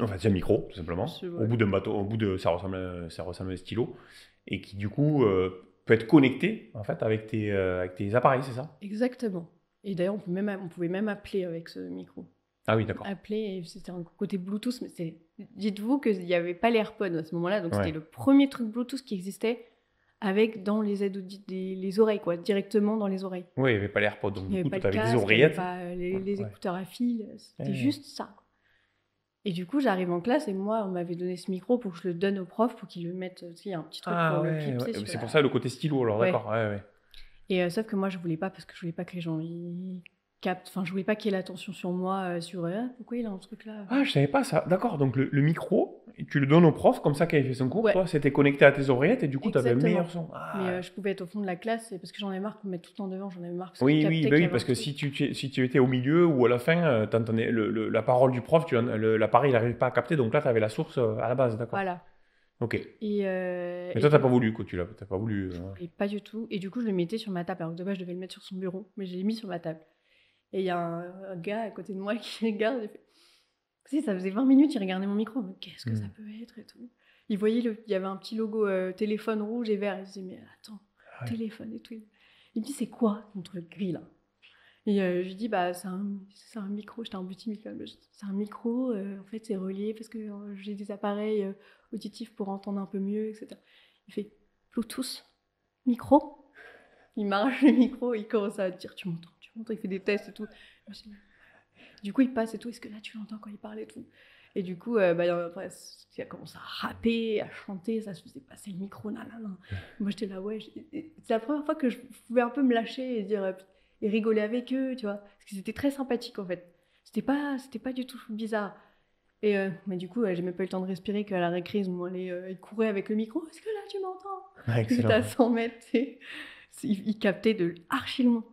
En fait, c'est un micro, tout simplement. Au bout d'un bateau, ça ressemble à un stylo. Et qui, du coup, peut être connecté, en fait, avec tes appareils, c'est ça? Exactement. Et d'ailleurs, on pouvait même appeler avec ce micro. Ah oui, d'accord. Appeler, c'était un côté Bluetooth, mais dites-vous qu'il n'y avait pas les AirPods à ce moment-là, donc c'était le premier truc Bluetooth qui existait avec dans les aides les oreilles, quoi, directement dans les oreilles. Oui, il n'y avait pas les AirPods, donc du coup, tu avais des Il oreillettes. n'y avait pas les écouteurs à fil, c'était juste ça. Et du coup, j'arrive en classe et moi, on m'avait donné ce micro pour que je le donne au prof pour qu'il le mette, il y a un petit truc pour le clipser. C'est pour ça le côté stylo, alors d'accord. Ouais. Et sauf que moi, je voulais pas, parce que je voulais pas que les gens captent. Enfin, je voulais pas qu'il y ait l'attention sur moi, sur pourquoi il a un truc là. Ah, je savais pas ça. D'accord, donc le micro, tu le donnes au prof, comme ça, quand il fait son cours, toi, c'était connecté à tes oreillettes et du coup, tu avais le meilleur son. Mais je pouvais être au fond de la classe, parce que j'en avais marre qu'on me mette tout le temps devant, j'en avais marre. Oui, parce que si tu étais au milieu ou à la fin, tu entendais la parole du prof, l'appareil n'arrivait pas à capter, donc là, tu avais la source à la base, d'accord. Voilà. Ok. Mais toi, t'as pas voulu, quoi, t'as pas voulu. Pas du tout. Et du coup, je le mettais sur ma table. Alors que de base, je devais le mettre sur son bureau, mais je l'ai mis sur ma table. Et il y a un gars à côté de moi qui regarde. Ça faisait 20 minutes, il regardait mon micro. Mais qu'est-ce que ça peut être et tout. Il voyait, il y avait un petit logo téléphone rouge et vert. Il se disait, mais attends, téléphone et tout. Il me dit, c'est quoi ton truc gris là? Et je lui dis, c'est un micro. J'étais un petit micro. C'est un micro, en fait, c'est relié parce que j'ai des appareils auditifs pour entendre un peu mieux, etc. Il fait Bluetooth, micro. Il m'arrache le micro, il commence à dire, tu m'entends, il fait des tests et tout. Du coup, il passe et tout. Est-ce que là, tu l'entends quand il parle et tout? Et du coup, après, il a commencé à rapper, à chanter, ça se faisait passer le micro, nanana. Moi, j'étais là, ouais. C'est la première fois que je pouvais un peu me lâcher et dire. et rigoler avec eux, tu vois. Parce qu'ils étaient très sympathiques, en fait. C'était pas du tout bizarre. Et mais du coup, j'ai même pas eu le temps de respirer qu'à la récré, ils couraient avec le micro. Est-ce que là, tu m'entends? Ouais, Ils étaient à excellent. 100 mètres, tu sais. Ils captaient de archi loin.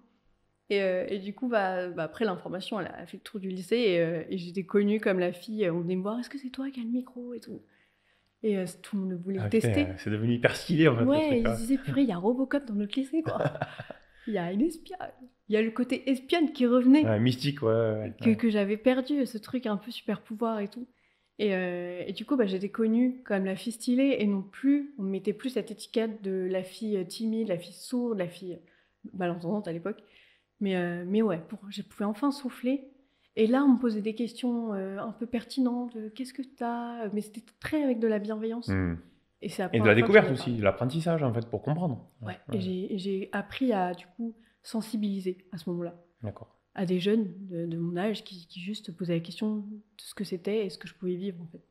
Et du coup, après, l'information, elle a fait le tour du lycée et j'étais connue comme la fille. On venait me voir, est-ce que c'est toi qui as le micro et tout. Et tout le monde voulait Ah, le putain, tester. c'est devenu hyper stylé en fait le Ouais, truc. ils se Hein. disaient, purée, il y a Robocop dans notre lycée, quoi. Il y a une espionne. Il y a le côté espionne qui revenait, Ouais, mystique, ouais. que j'avais perdu, ce truc un peu super pouvoir et tout. Et du coup, j'étais connue comme la fille stylée et non plus, on me mettait plus cette étiquette de la fille timide, la fille sourde, la fille malentendante à l'époque. Mais ouais, je pouvais enfin souffler. Et là, on me posait des questions un peu pertinentes. Qu'est-ce que t'as? Mais c'était très avec de la bienveillance. Hmm. Et c'est la Et de la première fois que je découverte pouvais aussi, parler. de l'apprentissage en fait pour comprendre. Ouais. Et j'ai appris à, du coup, sensibiliser à ce moment-là. D'accord. À des jeunes de mon âge qui juste posaient la question de ce que c'était et ce que je pouvais vivre, en fait.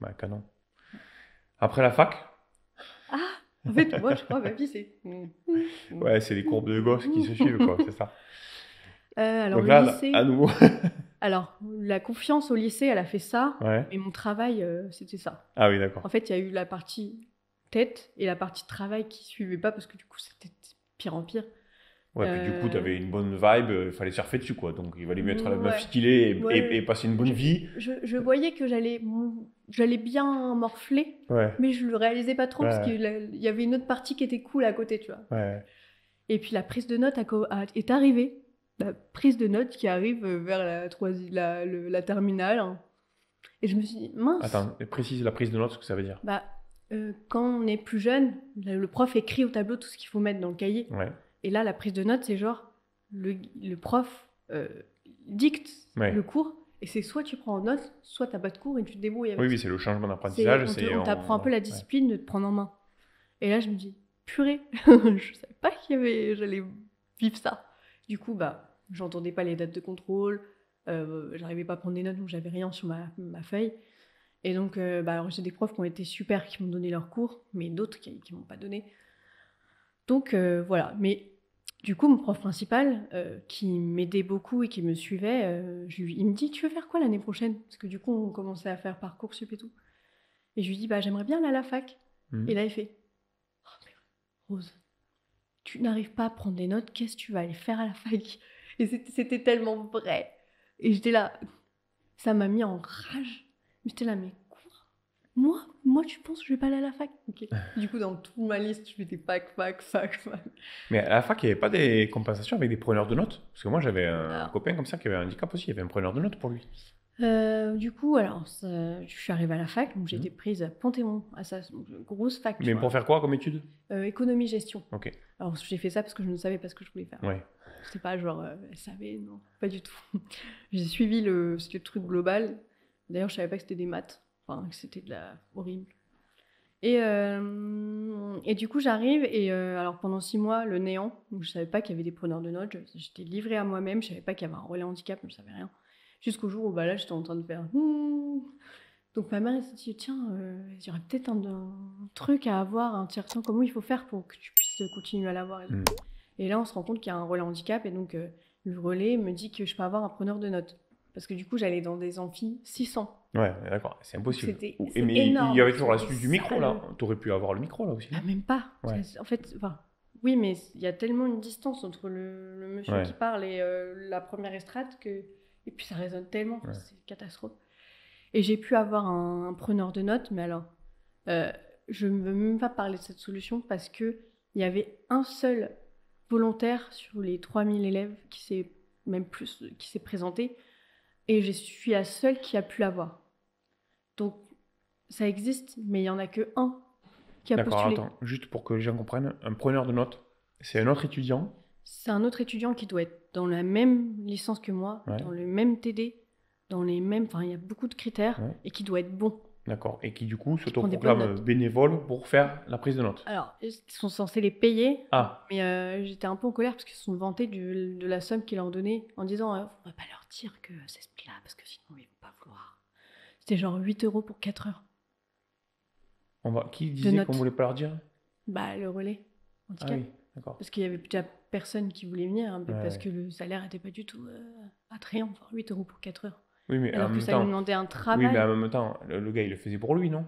Bah, canon. Après la fac, Ah! En fait, moi, je crois, ma vie, c'est... ouais, c'est les courbes de gauche qui se suivent, quoi, c'est ça. Alors, Donc le là, à lycée... nouveau. Alors, la confiance au lycée, elle a fait ça. Ouais. Et mon travail, c'était ça. Ah oui, d'accord. En fait, il y a eu la partie tête et la partie travail qui suivait pas parce que du coup, c'était pire en pire. Ouais, puis du coup, t'avais une bonne vibe, il fallait surfer dessus, quoi. Donc il valait mieux être la meuf Ouais. stylée Ouais. et passer une bonne vie. Je voyais que j'allais bien morfler, Ouais, mais je le réalisais pas trop parce ouais, qu'il y avait une autre partie qui était cool à côté, tu vois. ouais. Et puis la prise de notes est arrivée. La prise de notes qui arrive vers la terminale. Hein. Et je me suis dit, mince. Attends, précise la prise de notes, ce que ça veut dire. Quand on est plus jeune, le prof écrit au tableau tout ce qu'il faut mettre dans le cahier. Ouais, Et là, la prise de notes, c'est genre, le prof dicte ouais. le cours, et c'est soit tu prends en note, soit t'as pas de cours et tu te débrouilles avec. Oui, c'est le changement d'apprentissage. On t'apprend un peu la discipline de te prendre en main. Et là, je me dis, purée, je savais pas j'allais vivre ça. Du coup, j'entendais pas les dates de contrôle, j'arrivais pas à prendre des notes, donc j'avais rien sur ma feuille. Et donc, alors j'ai des profs qui ont été super, qui m'ont donné leurs cours, mais d'autres qui m'ont pas donné. Donc voilà, mais du coup, mon prof principal, qui m'aidait beaucoup et qui me suivait, il me dit, tu veux faire quoi l'année prochaine? Parce que du coup, on commençait à faire Parcoursup et tout. Et je lui dis, j'aimerais bien aller à la fac. Et là, il fait, oh, mais Rose, tu n'arrives pas à prendre des notes, qu'est-ce que tu vas aller faire à la fac? Et c'était tellement vrai. Et j'étais là, ça m'a mis en rage. Mais j'étais là, mais quoi? Moi, tu penses que je vais pas aller à la fac? Ok. Du coup, dans toute ma liste, je mettais fac. Mais à la fac, il n'y avait pas des compensations avec des preneurs de notes? Parce que moi, j'avais un copain comme ça qui avait un handicap aussi, il y avait un preneur de notes pour lui. Du coup, alors, je suis arrivée à la fac, donc j'ai été prise à Panthéon, à sa grosse fac. Mais pour faire quoi comme étude? Économie-gestion. Ok. Alors, j'ai fait ça parce que je ne savais pas ce que je voulais faire. Ouais. C'était pas genre, elle savait, non, pas du tout. J'ai suivi c'était le truc global. D'ailleurs, je savais pas que c'était des maths, enfin, que c'était de la horrible. Et du coup, j'arrive, et alors pendant 6 mois, le néant, donc je savais pas qu'il y avait des preneurs de notes, j'étais livrée à moi-même, je savais pas qu'il y avait un relais handicap, je savais rien. Jusqu'au jour où là, j'étais en train de faire. Donc ma mère, elle s'est dit, tiens, il y aurait peut-être un truc à avoir, un tiers-temps, comment il faut faire pour que tu puisses continuer à l'avoir. Et là, on se rend compte qu'il y a un relais handicap, et donc le relais me dit que je peux avoir un preneur de notes. Parce que du coup, j'allais dans des amphis 600. Ouais, d'accord, c'est impossible. C'est mais énorme, il y avait toujours la c'était suite du micro, là. salé. T'aurais pu avoir le micro, là aussi. Ah, même pas. Ouais. En fait, oui, mais il y a tellement une distance entre le monsieur qui parle et la première estrade et puis ça résonne tellement, c'est une catastrophe. Et j'ai pu avoir un preneur de notes, mais alors, je ne veux même pas parler de cette solution parce qu'il y avait un seul volontaire sur les 3000 élèves qui s'est présenté, et je suis la seule qui a pu l'avoir. Donc, ça existe, mais il n'y en a que un qui a postulé. D'accord, attends, juste pour que les gens comprennent, un preneur de notes, c'est un autre étudiant? C'est un autre étudiant qui doit être dans la même licence que moi, dans le même TD, dans les mêmes... Enfin, il y a beaucoup de critères, et qui doit être bon. D'accord, et qui du coup s'autoproclame bénévole pour faire la prise de notes. Alors, ils sont censés les payer, Ah. Mais j'étais un peu en colère parce qu'ils se sont vantés de la somme qu'ils leur donnaient en disant on va pas leur dire que c'est ce prix-là parce que sinon ils vont pas vouloir. C'était genre 8 € pour 4 heures. Qui disait qu'on voulait pas leur dire? Le relais handicap. Ah oui, d'accord. Parce qu'il y avait déjà personne qui voulait venir, hein, parce Ouais. que le salaire n'était pas du tout attrayant, enfin 8 € pour 4 heures. Oui, mais en Alors que même ça lui temps, demandait un oui, travail. mais en même temps, le gars, il le faisait pour lui, non?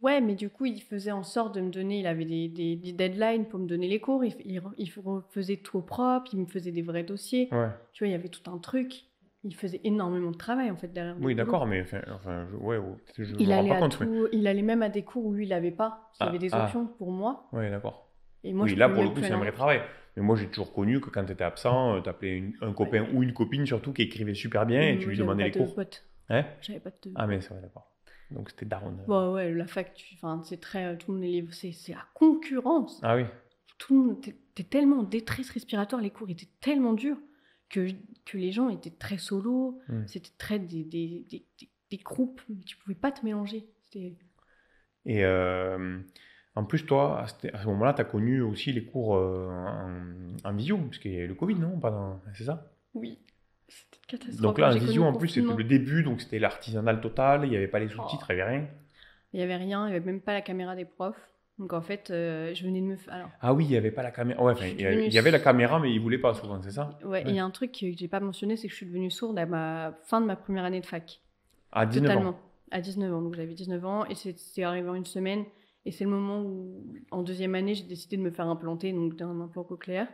Ouais, mais du coup, il faisait en sorte de me donner, il avait des deadlines pour me donner les cours, il faisait tout au propre, il me faisait des vrais dossiers. Ouais. Tu vois, il y avait tout un truc. Il faisait énormément de travail, en fait, derrière le Oui, boulot. d'accord, mais ouais, peut-être je Il me rends allait pas à compte. Mais... il allait même à des cours où lui, il n'avait pas. Il y avait des options pour moi. ouais, d'accord. Et moi, Oui, je là, pouvais pour le même coup, plus c'est aller un en vrai cours. travail. Mais moi, j'ai toujours connu que quand tu étais absent, tu appelais un copain ou une copine, surtout, qui écrivait super bien et tu Moi, lui j'avais demandais pas les de cours. potes. Hein? J'avais pas de Ah, mais potes. c'est vrai, d'accord. Donc, c'était daron. Bon, ouais, la fac, enfin, c'est très. Tout le monde, les livres, c'est la concurrence. Ah oui. Tout le monde, t'es tellement en détresse respiratoire, les cours étaient tellement durs que les gens étaient très solos. C'était très des groupes. Tu pouvais pas te mélanger. Et en plus, toi, à ce moment-là, tu as connu aussi les cours en visio, parce qu'il y a eu le Covid, non? C'est ça? Oui, c'était une catastrophe. Donc là, Moi, en j'ai connu visio, le en plus, c'était confinement. le début, donc c'était l'artisanal total, il n'y avait pas les sous-titres, il n'y avait rien. Il n'y avait rien, il n'y avait même pas la caméra des profs. Donc en fait, je venais de me faire. Alors, Ah oui, il n'y avait pas la caméra. Ouais, je suis il devenue y avait la caméra, mais ils ne voulaient pas souvent, c'est ça? Ouais, et il y a un truc que j'ai pas mentionné, c'est que je suis devenue sourde à ma fin de ma première année de fac. À 19 Totalement. ans. À 19 ans. Donc j'avais 19 ans et c'est arrivé en une semaine. Et c'est le moment où, en deuxième année, j'ai décidé de me faire implanter, donc d'un implant cochléaire.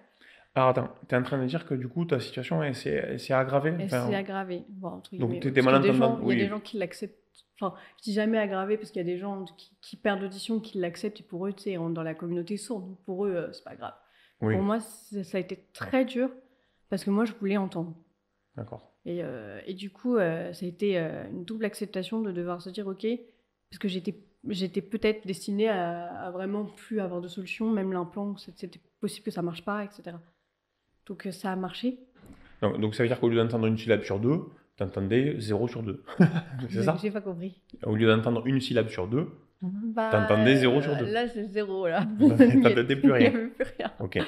Alors attends, tu es en train de dire que du coup, ta situation, elle s'est aggravée? Et Enfin, c'est aggravé. Bon, entre donc guillemets, tu ouais. étais Parce qu'il y a des malentendante, gens, il y a des oui. gens qui l'acceptent. Enfin, je dis jamais aggravé parce qu'il y a des gens qui perdent l'audition, qui l'acceptent et pour eux, tu sais, ils rentrent dans la communauté sourde. Donc pour eux, c'est pas grave. Oui, Pour moi, ça a été très dur parce que moi, je voulais entendre. d'accord. Et du coup, ça a été une double acceptation de devoir se dire, ok, parce que j'étais peut-être destinée à vraiment plus avoir de solution, même l'implant, c'était possible que ça marche pas, etc. Donc ça a marché. Donc ça veut dire qu'au lieu d'entendre une syllabe sur deux, tu entendais 0 sur 2. C'est ça? J'ai pas compris. Au lieu d'entendre une syllabe sur deux, Bah, t'entendais 0 sur 2. là, c'est 0, là. T'entendais plus Il rien. n'y avait plus rien. Ok.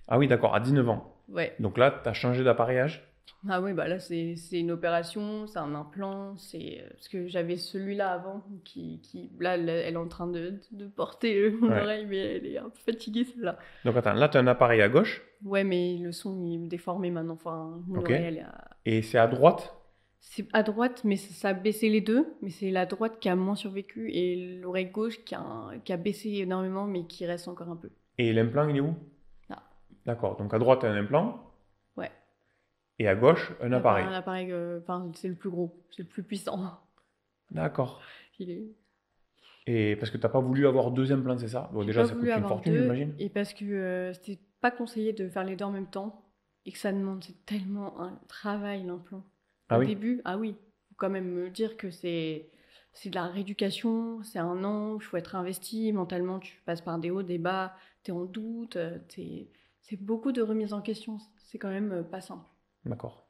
Ah oui, d'accord, à 19 ans. Ouais. Donc là, tu as changé d'appareillage? Ah oui, bah là, c'est une opération, c'est un implant. Parce que j'avais celui-là avant, là, elle est en train de porter mon oreille, mais elle est un peu fatiguée, celle-là. Donc attends, là, tu as un appareil à gauche. Ouais, mais le son, il est déformé maintenant. Enfin, mon oreille, elle est Et c'est à droite? C'est à droite, mais ça a baissé les deux. Mais c'est la droite qui a moins survécu et l'oreille gauche qui a baissé énormément, mais qui reste encore un peu. Et l'implant, il est où? Là. D'accord, donc à droite, un implant. Ouais. Et à gauche, un appareil. Un appareil, c'est le plus gros, c'est le plus puissant. D'accord. Il est... Et parce que tu n'as pas voulu avoir deux implants, c'est ça? Bon, déjà, ça coûte une fortune, j'imagine. Et parce que c'était pas conseillé de faire les deux en même temps. Et que ça demande, c'est tellement un travail, l'implant. Au début, il faut quand même me dire que c'est de la rééducation, c'est un an, il faut être investi, mentalement tu passes par des hauts, des bas, t'es en doute, c'est beaucoup de remise en question, c'est quand même pas simple. D'accord.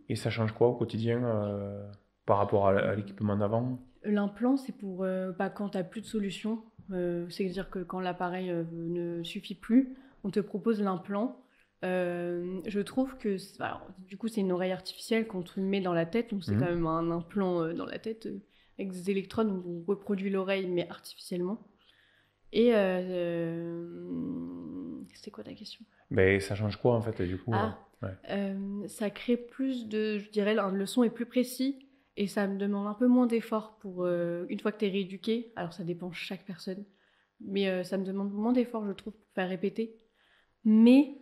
Et ça change quoi au quotidien par rapport à l'équipement d'avant? L'implant, c'est pour quand t'as plus de solution, c'est-à-dire que quand l'appareil ne suffit plus, on te propose l'implant. Je trouve que alors, du coup c'est une oreille artificielle qu'on te met dans la tête, donc c'est quand même un implant dans la tête avec des électrodes où on reproduit l'oreille mais artificiellement. Et c'était quoi ta question? Ben, ça change quoi en fait du coup? Ça crée plus de, je dirais, le son est plus précis et ça me demande un peu moins d'effort pour une fois que tu es rééduqué. Alors ça dépend de chaque personne, mais ça me demande moins d'effort je trouve pour faire répéter. Mais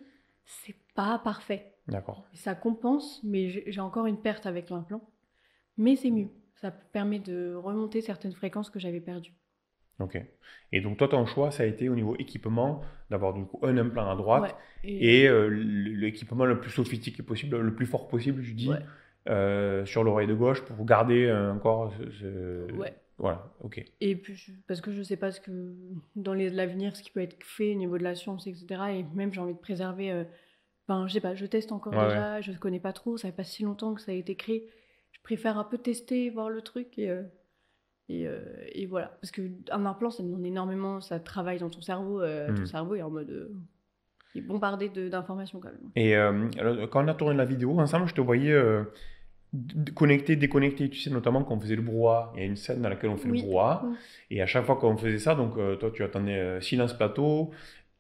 c'est pas parfait. D'accord. Ça compense, mais j'ai encore une perte avec l'implant. Mais c'est mieux. Ça permet de remonter certaines fréquences que j'avais perdues. Ok. Et donc toi, ton choix, ça a été au niveau équipement, d'avoir du coup un implant à droite, Ouais, et l'équipement le plus sophistiqué possible, le plus fort possible, je dis, sur l'oreille de gauche pour garder encore Ouais. Voilà, ok. Et puis, parce que je sais pas dans l'avenir, ce qui peut être fait au niveau de la science, etc. Et même, j'ai envie de préserver... je sais pas, je teste encore déjà, je connais pas trop, ça fait pas si longtemps que ça a été créé. Je préfère un peu tester, voir le truc et voilà. Parce qu'un implant, ça demande énormément, ça travaille dans ton cerveau. Ton cerveau est en mode... il est bombardé d'informations quand même. Et alors, quand on a tourné la vidéo ensemble, je te voyais connecter, déconnecter. Tu sais, notamment quand on faisait le brouhaha. Il y a une scène dans laquelle on fait le brouhaha. Et à chaque fois qu'on faisait ça, donc toi, tu attendais silence plateau.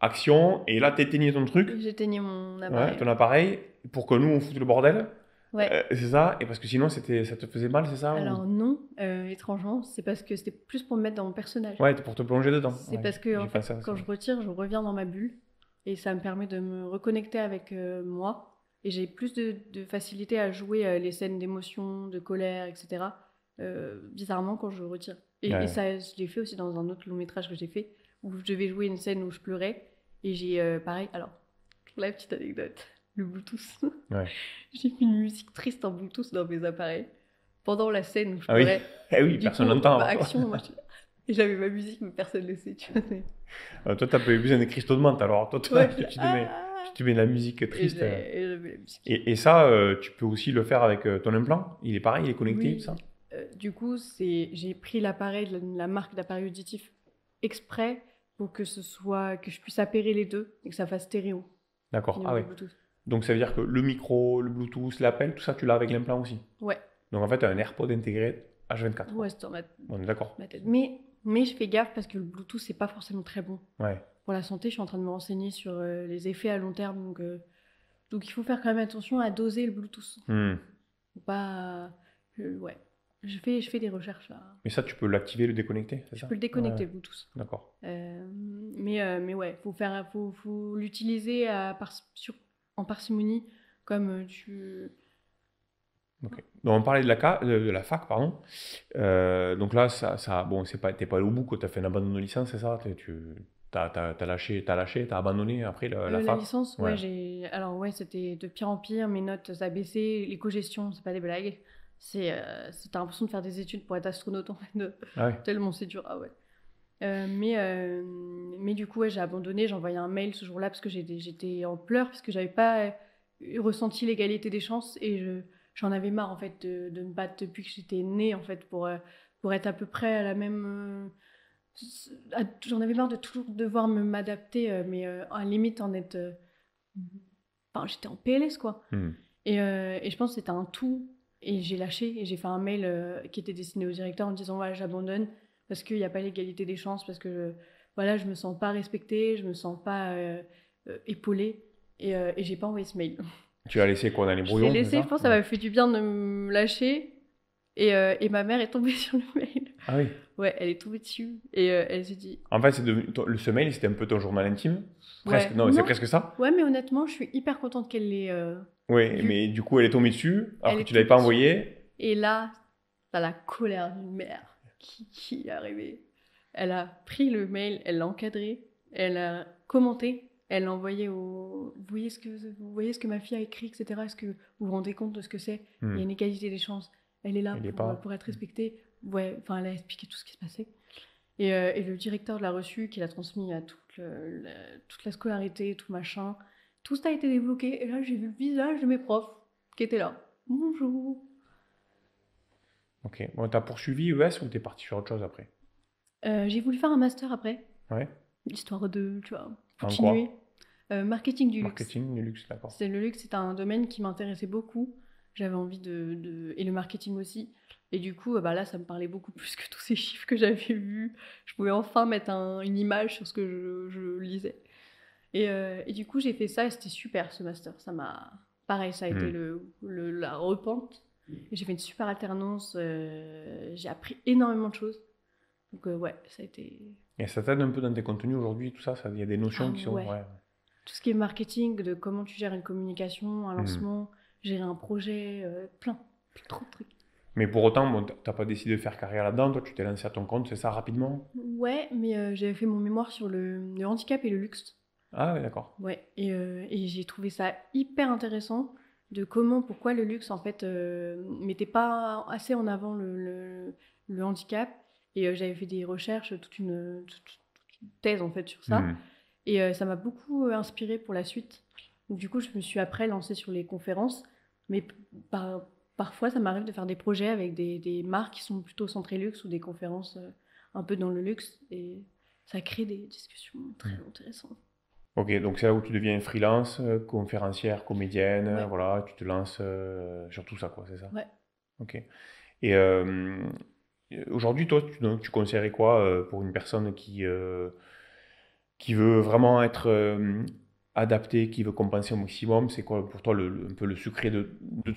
action, et là, t'éteignais ton truc, J'éteignais mon ouais, appareil. ton appareil, pour que nous, on foute le bordel. Ouais. C'est ça, et parce que sinon, ça te faisait mal, c'est ça? Alors non, étrangement, c'est parce que c'était plus pour me mettre dans mon personnage. Ouais, pour te plonger dedans. C'est Ouais, parce que en j'ai fait, pensé à ça. quand je retire, je reviens dans ma bulle et ça me permet de me reconnecter avec moi. Et j'ai plus de facilité à jouer les scènes d'émotion, de colère, etc. Bizarrement quand je retire. Et Ouais. ça, je l'ai fait aussi dans un autre long métrage que j'ai fait où je devais jouer une scène où je pleurais et j'ai pareil. Alors, pour la petite anecdote, le Bluetooth. Ouais. J'ai mis une musique triste en Bluetooth dans mes appareils pendant la scène où je Ah oui, pleurais. eh oui, Du personne coup, n'entend. ma Alors, toi, action, moi, et j'avais ma musique, mais personne ne le sait, tu vois. toi, t'as pas eu besoin de cristaux de menthe, alors toi, Ouais, tu te mets de la musique triste. et j'avais la musique. Et ça, tu peux aussi le faire avec ton implant. Il est pareil, il est connecté, Oui. tout ça. Du coup, j'ai pris l'appareil, la marque d'appareil auditif exprès pour que je puisse appairer les deux et que ça fasse stéréo au D'accord. niveau Ah du ouais. Bluetooth. Donc ça veut dire que le micro, le Bluetooth, l'appel, tout ça, tu l'as avec l'implant aussi. Ouais, Donc en fait, tu as un AirPod intégré H24. ouais, c'est dans On est d'accord. ma tête. Mais je fais gaffe parce que le Bluetooth, c'est pas forcément très bon. Ouais. Pour la santé, je suis en train de me renseigner sur les effets à long terme. Donc il faut faire quand même attention à doser le Bluetooth. Hmm. Faut pas. Ouais. Je fais des recherches là. Mais ça, tu peux l'activer, le déconnecter, c'est Je ça? peux le déconnecter, Ouais. le Bluetooth. D'accord. Mais ouais, faut l'utiliser en parcimonie, comme tu. Ok. Donc on parlait de la fac, pardon. Donc là, bon, t'es pas allé au bout, quoi. T'as fait un abandon de licence, c'est ça? T'as lâché, t'as abandonné après la La fac? licence, Ouais. Alors, ouais, c'était de pire en pire. Mes notes, ça a baissé. L'éco-gestion, c'est pas des blagues. T'as l'impression de faire des études pour être astronaute, en fait. Ah ouais. Tellement c'est dur. Ah ouais. Mais du coup, ouais, j'ai abandonné. J'ai envoyé un mail ce jour-là parce que j'étais en pleurs, parce que j'avais pas ressenti l'égalité des chances et j'en avais marre en fait de me battre depuis que j'étais née en fait pour être à peu près à la même. J'en avais marre de toujours devoir m'adapter, mais à la limite en être. Enfin, j'étais en PLS quoi. Hmm. Et je pense que c'était un tout. Et j'ai lâché et j'ai fait un mail qui était destiné au directeur en disant voilà, j'abandonne parce qu'il n'y a pas l'égalité des chances, parce que voilà, je me sens pas respectée, je me sens pas épaulée. Et j'ai pas envoyé ce mail. Tu l'as laissé quoi dans les Je l'ai brouillons, c'est laissé, ça? je pense que ça m'a fait du bien de me lâcher. Et ma mère est tombée sur le mail. Ah oui. Ouais, elle est tombée dessus. Et elle s'est dit. En fait, ce mail, c'était un peu ton journal intime. Presque. Ouais. Non, mais c'est presque ça. Ouais, mais honnêtement, je suis hyper contente qu'elle l'ait Oui, vu. mais du coup, elle est tombée dessus, alors Elle que est tu l'avais pas tombée dessus. envoyé. Et là, t'as la colère d'une mère qui est arrivée. Elle a pris le mail, elle l'a encadré, elle a commenté, elle l'a envoyé au. Vous voyez ce que ma fille a écrit, etc. Est-ce que vous vous rendez compte de ce que c'est? Il y a une égalité des chances. Elle est là Elle est pour être respectée. Ouais, enfin, elle a expliqué tout ce qui se passait. Et le directeur l'a reçu, qui l'a transmis à toute la scolarité, tout machin. Tout ça a été débloqué. Et là, j'ai vu le visage de mes profs qui étaient là. Bonjour. Ok. Bon, t'as poursuivi ES ou t'es parti sur autre chose après? J'ai voulu faire un master après, Ouais. histoire de, tu vois, En continuer. Marketing du luxe. Marketing du luxe, d'accord. Le luxe, c'est un domaine qui m'intéressait beaucoup. J'avais envie et le marketing aussi. Et du coup, bah là, ça me parlait beaucoup plus que tous ces chiffres que j'avais vus. Je pouvais enfin mettre une image sur ce que je lisais. Et du coup, j'ai fait ça et c'était super ce master. Pareil, ça a été la repente. Et j'ai fait une super alternance. J'ai appris énormément de choses. Donc ouais, ça a été. Et ça t'aide un peu dans tes contenus aujourd'hui, tout ça? Il y a des notions qui sont. Ouais. Tout ce qui est marketing, de comment tu gères une communication, un lancement, gérer un projet, trop de trucs. Mais pour autant, bon, t'as pas décidé de faire carrière là-dedans, toi tu t'es lancé à ton compte, c'est ça, rapidement? Ouais, mais j'avais fait mon mémoire sur le handicap et le luxe. Ah oui, d'accord. Ouais, et j'ai trouvé ça hyper intéressant de pourquoi le luxe en fait mettait pas assez en avant le handicap. Et j'avais fait des recherches, toute une thèse en fait sur ça. Et ça m'a beaucoup inspirée pour la suite. Donc, du coup, je me suis après lancée sur les conférences. Mais parfois, ça m'arrive de faire des projets avec des marques qui sont plutôt centrées luxe ou des conférences un peu dans le luxe. Et ça crée des discussions très intéressantes. Ok, donc c'est là où tu deviens freelance, conférencière, comédienne, Ouais. voilà, tu te lances sur tout ça, quoi, c'est ça? Ouais. Ok. Et aujourd'hui, toi, tu conseillerais quoi pour une personne qui veut vraiment être adapté, qui veut compenser au maximum. C'est quoi pour toi un peu le secret de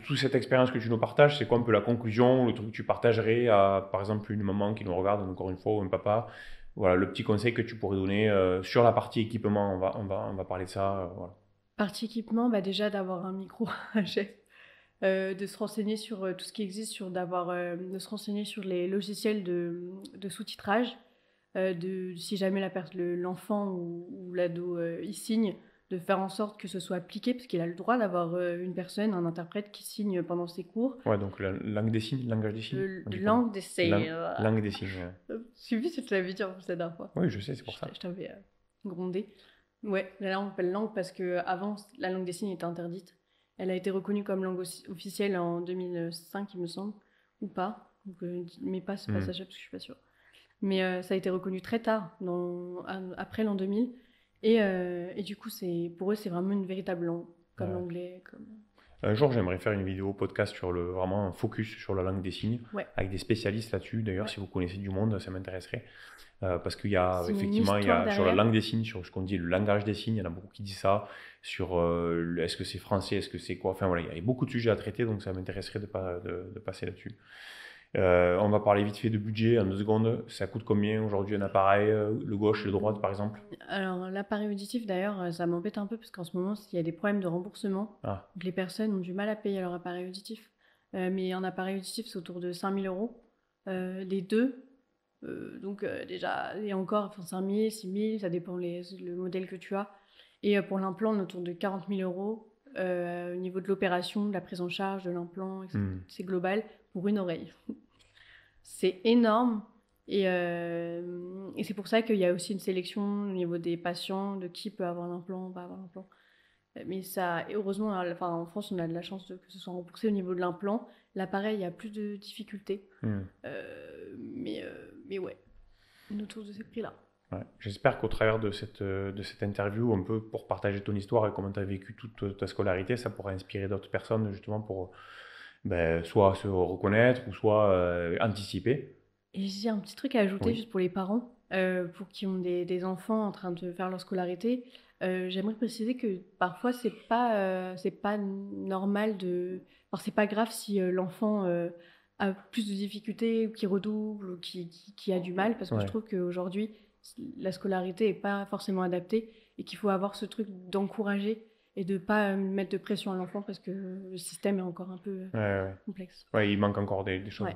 toute cette expérience que tu nous partages? C'est quoi un peu la conclusion, le truc que tu partagerais à, par exemple, une maman qui nous regarde, encore une fois, ou un papa? Voilà, le petit conseil que tu pourrais donner sur la partie équipement, on va parler de ça. Voilà. Partie équipement, bah déjà d'avoir un micro à jet, de se renseigner sur tout ce qui existe, de se renseigner sur les logiciels de sous-titrage, si jamais l'enfant ou l'ado il signe, de faire en sorte que ce soit appliqué, parce qu'il a le droit d'avoir une personne, un interprète qui signe pendant ses cours. Ouais, donc la langue des signes, langage des signes. Langue des signes. Langue des signes. J'ai vu ce que tu l'avais dit en plus la dernière fois. Oui, je sais, c'est pour ça. Je t'avais grondé. Ouais, là on appelle langue parce qu'avant, la langue des signes était interdite. Elle a été reconnue comme langue officielle en 2005, il me semble, ou pas. Donc, mais pas ce passage-là parce que je suis pas sûre. Mais ça a été reconnu très tard, après l'an 2000. Et du coup, pour eux, c'est vraiment une véritable langue, comme l'anglais. Un jour, j'aimerais faire une vidéo podcast sur vraiment un focus sur la langue des signes, avec des spécialistes là-dessus. D'ailleurs, si vous connaissez du monde, ça m'intéresserait. Parce qu'il y a effectivement, sur la langue des signes, sur ce qu'on dit le langage des signes, il y en a beaucoup qui disent ça. Sur est-ce que c'est français, est-ce que c'est quoi. Enfin voilà, il y a beaucoup de sujets à traiter, donc ça m'intéresserait de passer là-dessus. On va parler vite fait de budget en 2 secondes. Ça coûte combien aujourd'hui un appareil, le gauche et le droite par exemple? Alors l'appareil auditif d'ailleurs, ça m'embête un peu parce qu'en ce moment il y a des problèmes de remboursement. Donc les personnes ont du mal à payer leur appareil auditif. Mais un appareil auditif c'est autour de 5 000 euros. Les deux, donc déjà, et encore, enfin 5 000, 6 000, ça dépend le modèle que tu as. Et pour l'implant on est autour de 40 000 euros. Au niveau de l'opération, de la prise en charge de l'implant, c'est global pour une oreille. C'est énorme et c'est pour ça qu'il y a aussi une sélection au niveau des patients de qui peut avoir l'implant, pas avoir l'implant. Mais ça, heureusement, en France, on a de la chance que ce soit remboursé au niveau de l'implant. L'appareil, il y a plus de difficultés. Mais ouais, on est autour de ces prix-là. Ouais. J'espère qu'au travers de cette interview, un peu pour partager ton histoire et comment tu as vécu toute ta scolarité, ça pourra inspirer d'autres personnes justement pour soit se reconnaître ou soit anticiper. Et j'ai un petit truc à ajouter juste pour les parents, pour qui ont des enfants en train de faire leur scolarité. J'aimerais préciser que parfois c'est pas normal c'est pas grave si l'enfant a plus de difficultés, ou qui redouble, ou qui a du mal, parce que je trouve qu'aujourd'hui la scolarité est pas forcément adaptée et qu'il faut avoir ce truc d'encourager et de pas mettre de pression à l'enfant parce que le système est encore un peu complexe. Ouais, il manque encore des choses. Ouais.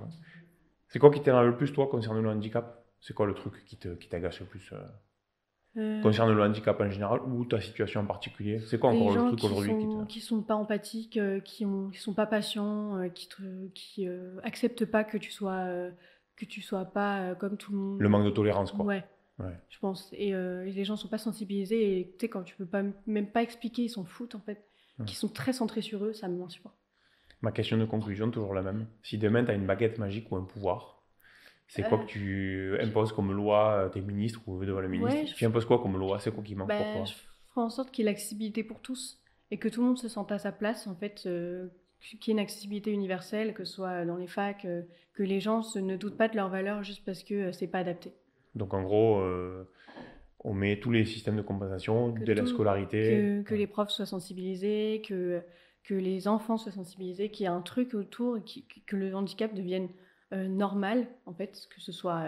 C'est quoi qui t'énerve le plus, toi, concernant le handicap? C'est quoi le truc qui t'agace le plus concernant le handicap en général ou ta situation en particulier? C'est quoi encore le truc aujourd'hui qui sont pas empathiques, qui sont pas patients, qui acceptent pas que tu sois pas comme tout le monde. Le manque de tolérance, quoi. Ouais. Je pense. Et les gens sont pas sensibilisés. Et tu sais, quand tu peux même pas expliquer, ils s'en foutent en fait. Qui sont très centrés sur eux, ça me m'insupporte. Ma question de conclusion, toujours la même. Si demain tu as une baguette magique ou un pouvoir, c'est quoi que tu imposes comme loi, tes ministres ou devant le ministre? Tu imposes quoi comme loi? C'est quoi qui manque pour toi? Je ferai en sorte qu'il y ait l'accessibilité pour tous et que tout le monde se sente à sa place en fait. Qu'il y ait une accessibilité universelle, que ce soit dans les facs, que les gens ne doutent pas de leur valeur juste parce que c'est pas adapté. Donc en gros, on met tous les systèmes de compensation dès la scolarité. Que les profs soient sensibilisés, que les enfants soient sensibilisés, qu'il y ait un truc autour, que le handicap devienne normal, en fait, que ce soit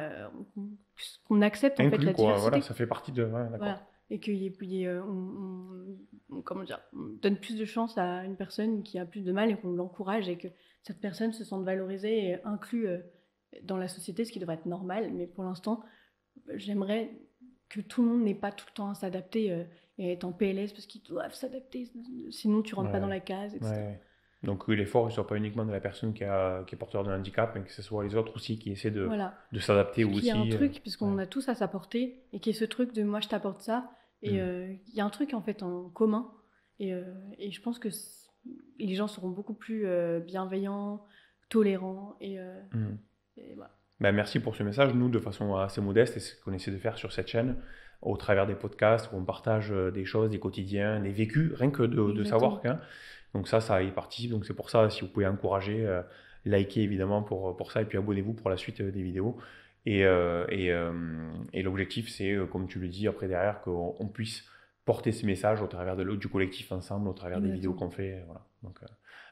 qu'on accepte en fait la diversité. Voilà, ça fait partie de. Ouais, d'accord. Voilà. Et comment dire, on donne plus de chance à une personne qui a plus de mal et qu'on l'encourage et que cette personne se sente valorisée et inclue dans la société, ce qui devrait être normal. Mais pour l'instant, j'aimerais que tout le monde n'ait pas tout le temps à s'adapter et être en PLS parce qu'ils doivent s'adapter, sinon tu rentres pas dans la case, etc. Donc que l'effort ne soit pas uniquement de la personne qui est porteur d'un handicap, mais que ce soit les autres aussi qui essaient de s'adapter aussi. Il y a un truc, puisqu'on a tous à s'apporter, et qu'il y ait ce truc de moi je t'apporte ça, et il y a un truc en fait en commun, et je pense que les gens seront beaucoup plus bienveillants, tolérants, et voilà. Merci pour ce message. Nous, de façon assez modeste, et c'est ce qu'on essaie de faire sur cette chaîne, au travers des podcasts où on partage des choses, des quotidiens, des vécus, rien que de savoir qu'un. Donc ça y participe. Donc c'est pour ça, si vous pouvez encourager, likez évidemment pour ça, et puis abonnez-vous pour la suite des vidéos. Et l'objectif, c'est, comme tu le dis, après derrière, qu'on puisse porter ces messages au travers du collectif ensemble, au travers des vidéos qu'on fait. Voilà. Donc,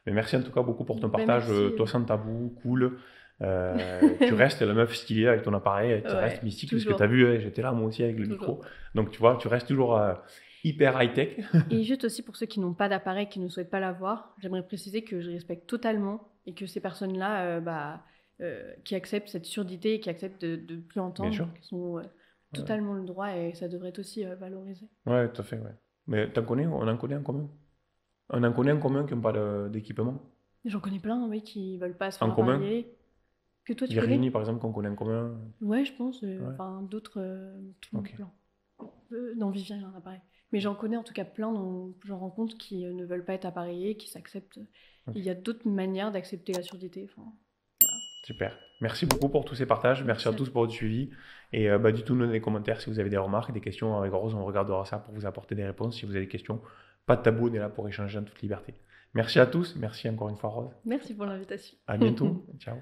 mais merci en tout cas beaucoup pour ton partage. Toi, sans tabou, cool. Tu restes la meuf stylée avec ton appareil, tu restes mystique, toujours. Parce que tu as vu, j'étais là moi aussi avec le micro. Donc tu vois, tu restes toujours hyper high-tech. Et juste aussi pour ceux qui n'ont pas d'appareil, qui ne souhaitent pas l'avoir, j'aimerais préciser que je respecte totalement et que ces personnes-là, qui acceptent cette surdité et qui acceptent de plus entendre, qui sont totalement le droit et ça devrait être aussi valorisé. Ouais, tout à fait. Ouais. Mais on en connaît en commun. On en connaît en commun qui n'ont pas d'équipement. J'en connais plein, oui, qui veulent pas se faire appareiller. Que toi, tu Virginie, connais par exemple, qu'on connaît en commun. Ouais, je pense. Enfin, d'autres. Plein. Non, Vivien, il en a pareil. Mais j'en connais en tout cas plein dont j'en rencontre qui ne veulent pas être appareillés, qui s'acceptent. Il y a d'autres manières d'accepter la surdité. Enfin, voilà. Super. Merci beaucoup pour tous ces partages. Merci à tous pour votre suivi. Et dites-nous dans les commentaires si vous avez des remarques, des questions avec Rose. On regardera ça pour vous apporter des réponses. Si vous avez des questions, pas de tabou, on est là pour échanger en toute liberté. Merci à tous. Merci encore une fois, Rose. Merci pour l'invitation. À bientôt. Ciao.